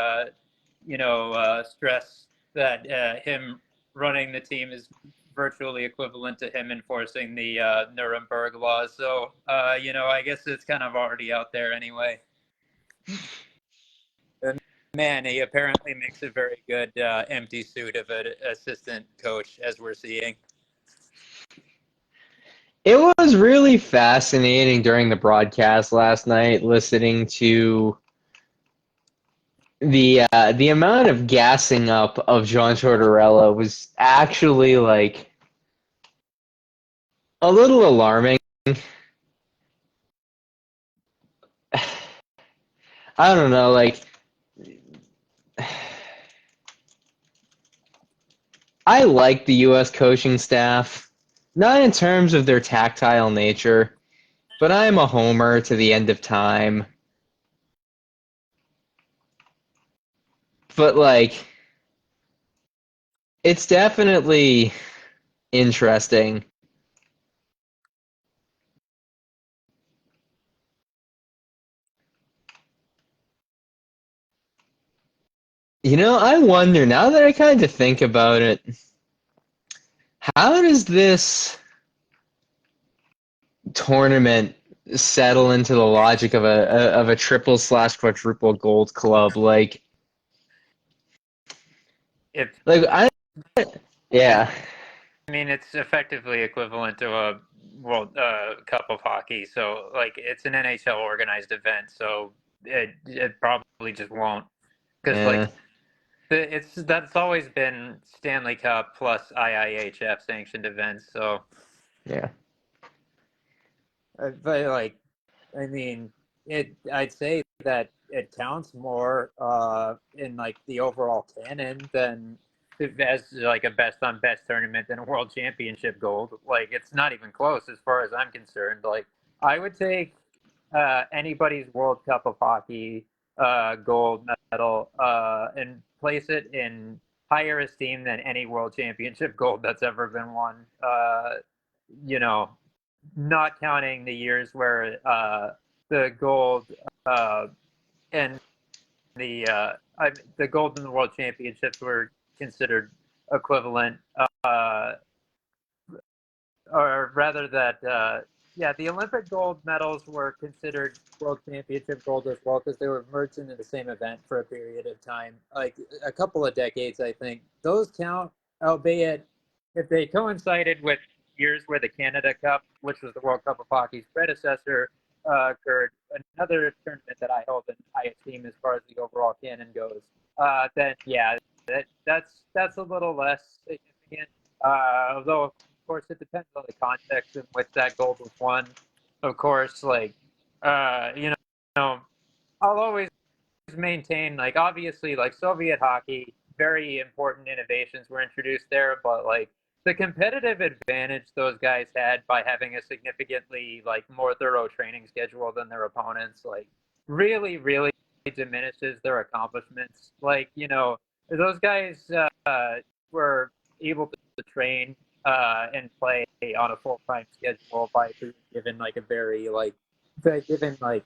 stress that him running the team is virtually equivalent to him enforcing the Nuremberg laws. So, I guess it's kind of already out there anyway. And man, he apparently makes a very good empty suit of an assistant coach, as we're seeing. It was really fascinating during the broadcast last night listening to the amount of gassing up of John Tortorella was actually like a little alarming. I don't know, like I like the US coaching staff, not in terms of their tactile nature, but I'm a homer to the end of time. But like it's definitely interesting. I wonder, now that I kind of think about it, how does this tournament settle into the logic of a triple slash quadruple gold club? Like, If I yeah. I mean, it's effectively equivalent to a World Cup of hockey. So, like, it's an NHL organized event. So it probably just won't, because Yeah. like that's always been Stanley Cup plus IIHF sanctioned events. So, Yeah. but like, I mean, I'd say that it counts more in like the overall canon than as like a best on best tournament than a world championship gold. Like it's not even close as far as I'm concerned. Like I would take anybody's World Cup of Hockey gold medal and place it in higher esteem than any world championship gold that's ever been won. You know, not counting the years where the gold uh, and the gold in the World Championships were considered equivalent, or rather that the Olympic gold medals were considered World Championship gold as well because they were merged into the same event for a period of time, like a couple of decades, I think. Those count, albeit if they coincided with years where the Canada Cup, which was the World Cup of Hockey's predecessor, occurred, another tournament that I hold in high esteem as far as the overall canon goes. Then yeah, that's a little less significant. Although of course it depends on the context in which that gold was won. Of course, like you know, I'll always maintain, like, obviously, like, Soviet hockey, very important innovations were introduced there, but like the competitive advantage those guys had by having a significantly like more thorough training schedule than their opponents, like really diminishes their accomplishments. Like, those guys were able to train and play on a full time schedule by being given like a very like given like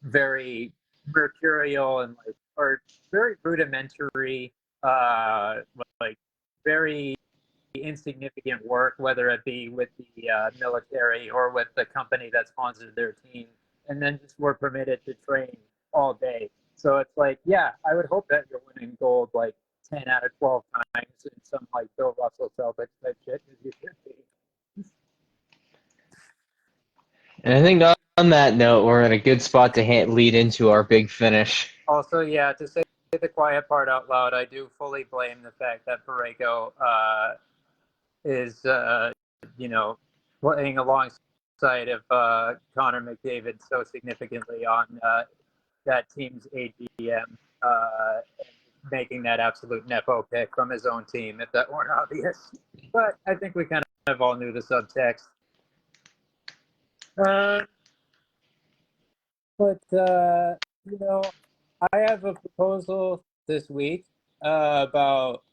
very mercurial and like or very rudimentary like very insignificant work, whether it be with the military or with the company that sponsored their team, and then just were permitted to train all day. So it's like, yeah, I would hope that you're winning gold like 10 out of 12 times in some like Bill Russell Celtics type shit, as you should be. And I think on that note, we're in a good spot to lead into our big finish. Also, yeah, to say the quiet part out loud, I do fully blame the fact that Pareko is, playing alongside of Connor McDavid so significantly on that team's AGM, making that absolute nepo pick from his own team, if that weren't obvious. But I think we kind of all knew the subtext. But I have a proposal this week about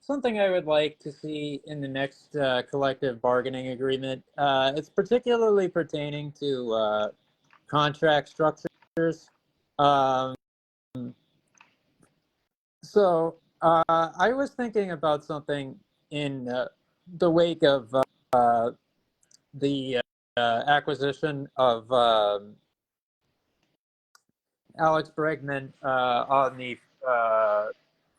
something I would like to see in the next collective bargaining agreement. It's particularly pertaining to contract structures. Um, So I was thinking about something in the wake of the acquisition of Alex Bregman on the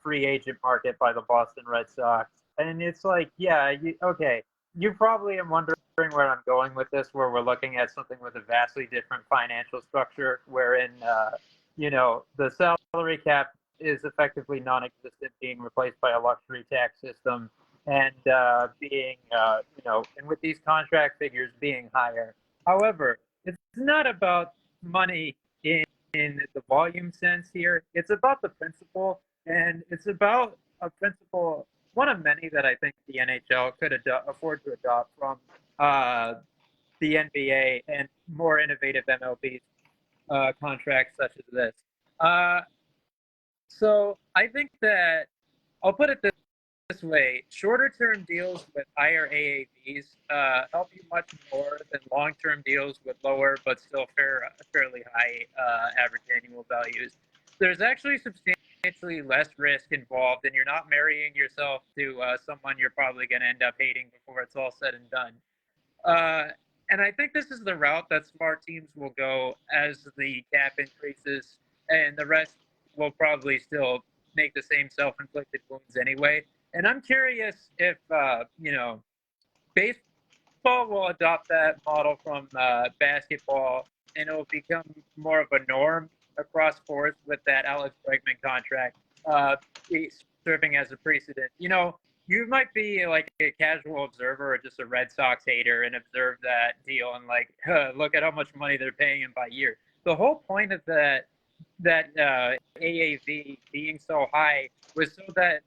free agent market by the Boston Red Sox. And it's like, yeah, okay, you probably am wondering where I'm going with this, where we're looking at something with a vastly different financial structure, wherein, the salary cap is effectively non-existent, being replaced by a luxury tax system, and and with these contract figures being higher. However, it's not about money in the volume sense here. It's about the principle, and it's about a principle, one of many that I think the NHL could afford to adopt from uh, the NBA and more innovative MLB contracts such as this. Uh, so I think that I'll put it this way: shorter term deals with higher AAVs help you much more than long term deals with lower but still fairly high average annual values. There's actually substantially less risk involved, and you're not marrying yourself to someone you're probably going to end up hating before it's all said and done. Uh, and I think this is the route that smart teams will go as the cap increases, and the rest will probably still make the same self-inflicted wounds anyway. And I'm curious if baseball will adopt that model from basketball, and it'll become more of a norm across sports with that Alex Bregman contract uh, serving as a precedent. You might be like a casual observer or just a Red Sox hater and observe that deal and like, look at how much money they're paying him by year. The whole point of that AAV being so high was so that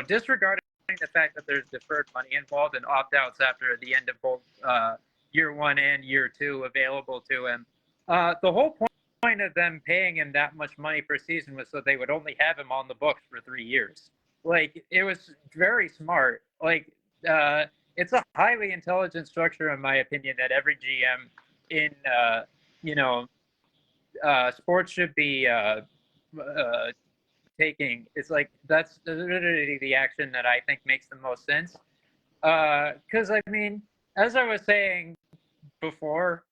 disregarding the fact that there's deferred money involved and opt outs after the end of both year one and year two available to him. The whole point of them paying him that much money per season was so they would only have him on the books for 3 years. Like, it was very smart. Like, it's a highly intelligent structure, in my opinion, that every GM in you know sports should be taking. It's like that's literally the action that I think makes the most sense. Because I mean, as I was saying before,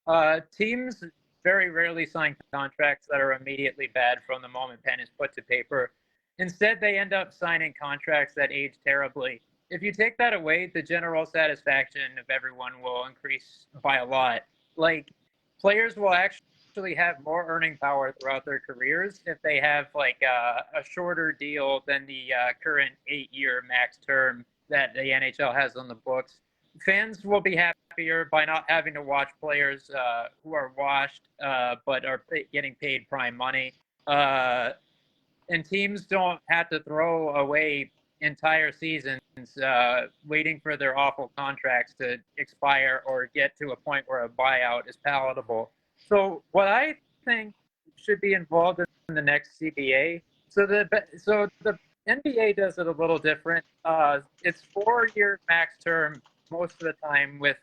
teams very rarely sign contracts that are immediately bad from the moment pen is put to paper. Instead, they end up signing contracts that age terribly. If you take that away, the general satisfaction of everyone will increase by a lot. Like, players will actually have more earning power throughout their careers if they have like a shorter deal than the current 8-year max term that the NHL has on the books. Fans will be happier by not having to watch players who are washed but are getting paid prime money. And teams don't have to throw away entire seasons waiting for their awful contracts to expire or get to a point where a buyout is palatable. So what I think should be involved in the next CBA. So the NBA does it a little different. It's 4-year max term most of the time, with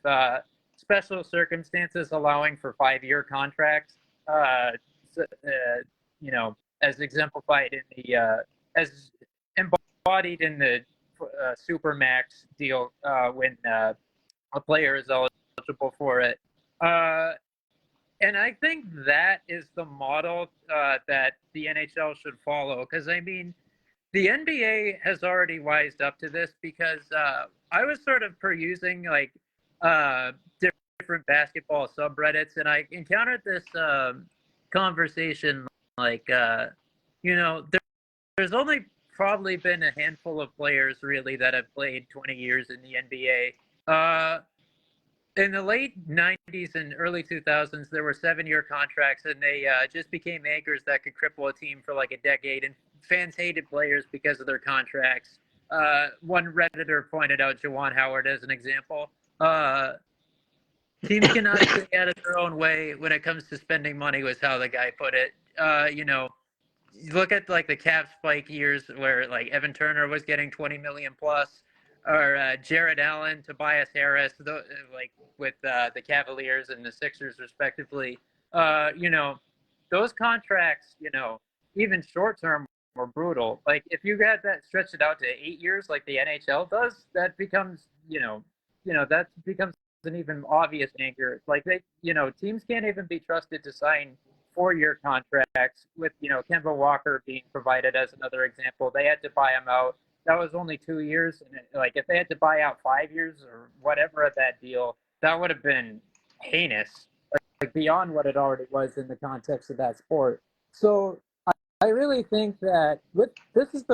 special circumstances allowing for 5-year contracts. So, you know, as exemplified in the as embodied in the Supermax deal when a player is eligible for it. And I think that is the model that the NHL should follow. Because, I mean, the NBA has already wised up to this, because I was sort of perusing like uh, different basketball subreddits, and I encountered this conversation like, there's only probably been a handful of players really that have played 20 years in the NBA. In the late 90s and early 2000s, there were 7-year contracts, and they just became anchors that could cripple a team for like a decade. And fans hated players because of their contracts. One Redditor pointed out Jawan Howard as an example. Teams cannot stay out of their own way when it comes to spending money, was how the guy put it. You look at like the cap spike years where like Evan Turner was getting 20 million plus, or Jared Allen, Tobias Harris, like with the Cavaliers and the Sixers respectively. Those contracts, even short term, more brutal. Like if you had that stretched it out to 8 years, like the NHL does, that becomes that becomes an even obvious anchor. Like teams can't even be trusted to sign 4-year contracts with Kemba Walker being provided as another example. They had to buy him out. That was only 2 years, and like if they had to buy out 5 years or whatever of that deal, that would have been heinous, like beyond what it already was in the context of that sport. So I really think that this is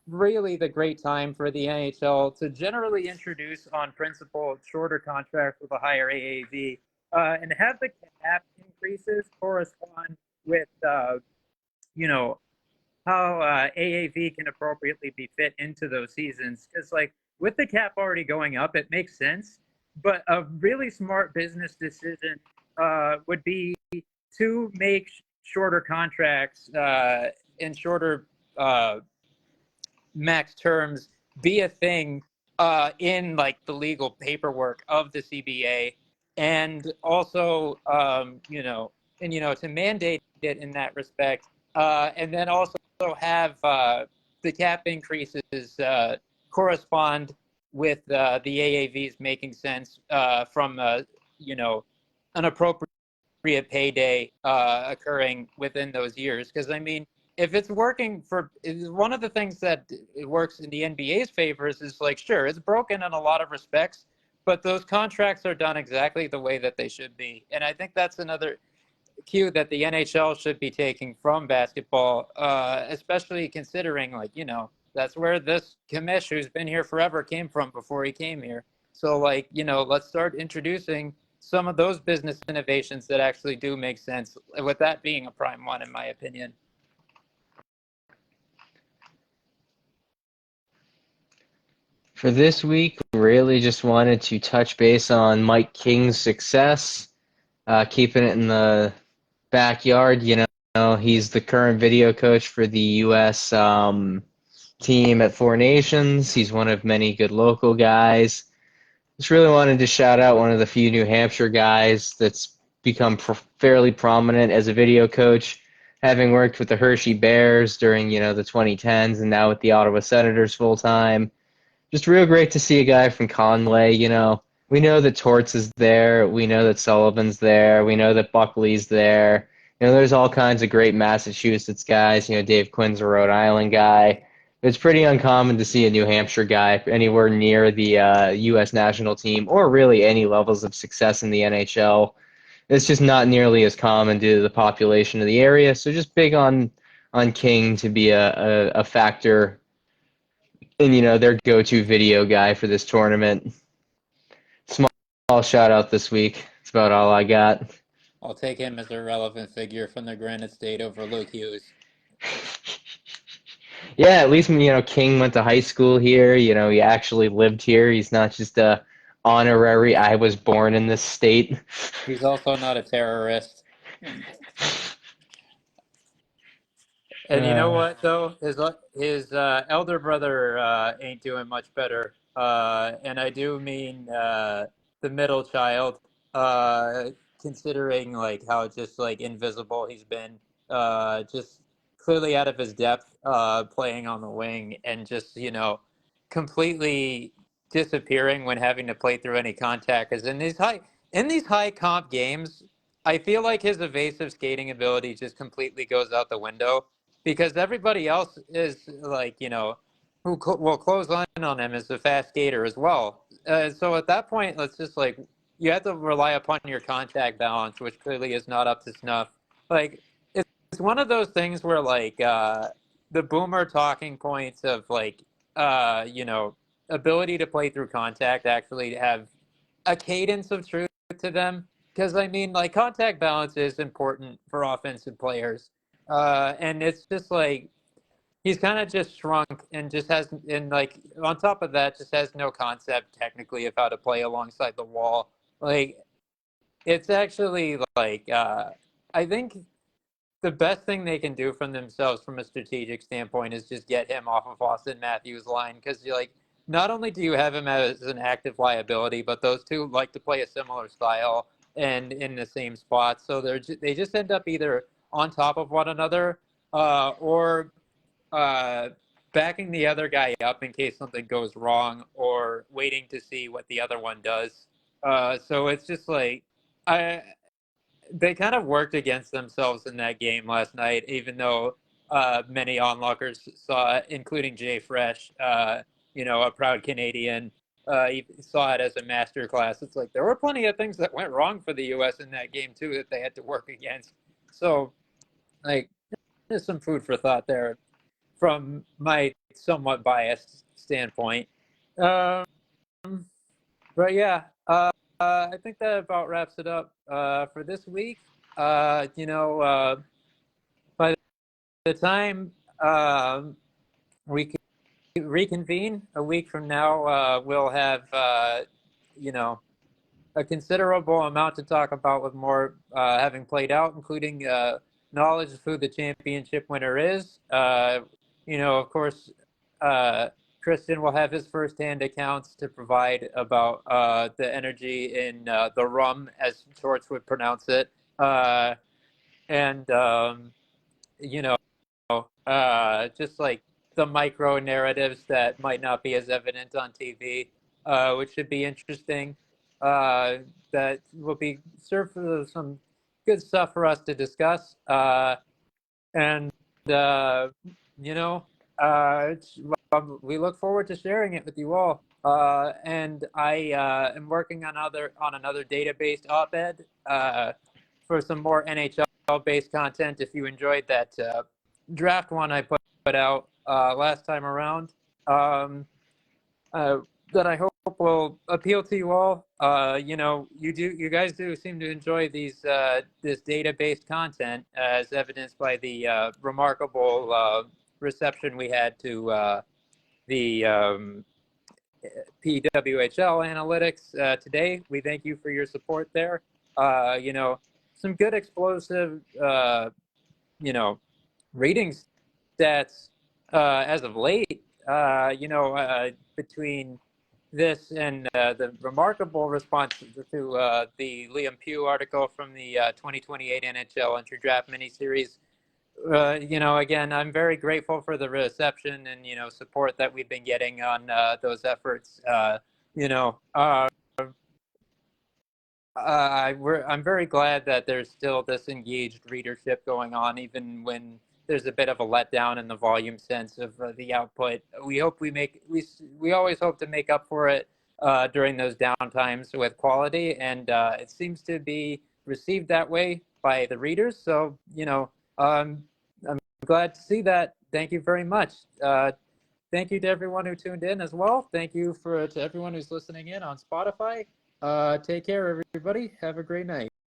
really the great time for the NHL to generally introduce on principle shorter contracts with a higher AAV, and have the cap increases correspond with you know how AAV can appropriately be fit into those seasons. Because like with the cap already going up, it makes sense. But a really smart business decision would be to make shorter contracts and shorter max terms be a thing in like the legal paperwork of the CBA, and also to mandate it in that respect, and then also have the cap increases correspond with the AAVs making sense from an appropriate payday occurring within those years. Because I mean, if it's working for one of the things that it works in the NBA's favors is like, sure, it's broken in a lot of respects, but those contracts are done exactly the way that they should be. And I think that's another cue that the NHL should be taking from basketball, especially considering that's where this commish who's been here forever came from before he came here. So let's start introducing some of those business innovations that actually do make sense, with that being a prime one, in my opinion. For this week, really just wanted to touch base on Mike King's success, keeping it in the backyard. He's the current video coach for the U.S. Team at Four Nations. He's one of many good local guys. Just really wanted to shout out one of the few New Hampshire guys that's become fairly prominent as a video coach, having worked with the Hershey Bears during the 2010s and now with the Ottawa Senators full time. Just real great to see a guy from Conway. We know that Torts is there. We know that Sullivan's there. We know that Buckley's there. There's all kinds of great Massachusetts guys. Dave Quinn's a Rhode Island guy. It's pretty uncommon to see a New Hampshire guy anywhere near the U.S. national team or really any levels of success in the NHL. It's just not nearly as common due to the population of the area. So just big on King to be a factor and their go-to video guy for this tournament. Small shout out this week. That's about all I got. I'll take him as a relevant figure from the Granite State over Luke Hughes. Yeah, at least King went to high school here. He actually lived here. He's not just a honorary I was born in this state. He's also not a terrorist. And you know what, though? His elder brother ain't doing much better. And I do mean the middle child, considering how just invisible he's been, just clearly out of his depth, playing on the wing, and just completely disappearing when having to play through any contact. Because in these high comp games, I feel like his evasive skating ability just completely goes out the window, because everybody else is who will close on him is a fast skater as well. So at that point, let's just you have to rely upon your contact balance, which clearly is not up to snuff. It's one of those things where the boomer talking points of ability to play through contact actually have a cadence of truth to them. Because I mean, contact balance is important for offensive players. And it's just he's kind of just shrunk and just has, and on top of that, just has no concept technically of how to play alongside the wall. It's actually I think the best thing they can do from themselves from a strategic standpoint is just get him off of Austin Matthews' line, because not only do you have him as an active liability, but those two like to play a similar style and in the same spot, so they just end up either on top of one another, or backing the other guy up in case something goes wrong or waiting to see what the other one does. So it's just like I they kind of worked against themselves in that game last night, even though many onlookers saw it, including Jay Fresh, a proud Canadian. He saw it as a masterclass. It's like there were plenty of things that went wrong for the U.S. in that game too that they had to work against. So, like, there's some food for thought there from my somewhat biased standpoint. Um, but yeah, I think that about wraps it up for this week. By the time we reconvene a week from now, we'll have, a considerable amount to talk about with more having played out, including knowledge of who the championship winner is. Of course, Kristen will have his firsthand accounts to provide about the energy in the rum, as Torch would pronounce it. And, you know, just like the micro narratives that might not be as evident on TV, which should be interesting. That will be served for some good stuff for us to discuss. And you know, we look forward to sharing it with you all. And I am working on another database op-ed for some more NHL-based content. If you enjoyed that draft one I put out last time around, that I hope will appeal to you all. You guys do seem to enjoy this data-based content, as evidenced by the remarkable reception we had to the PWHL analytics today. We thank you for your support there. Some good explosive, rating stats as of late. Between this and the remarkable response to the Liam Pugh article from the 2028 NHL Interdraft miniseries. Again, I'm very grateful for the reception and, support that we've been getting on those efforts. I'm very glad that there's still this engaged readership going on, even when there's a bit of a letdown in the volume sense of the output. We always hope to make up for it during those downtimes with quality, and it seems to be received that way by the readers. So, I'm glad to see that. Thank you very much. Thank you to everyone who tuned in as well. Thank you to everyone who's listening in on Spotify. Take care, everybody. Have a great night.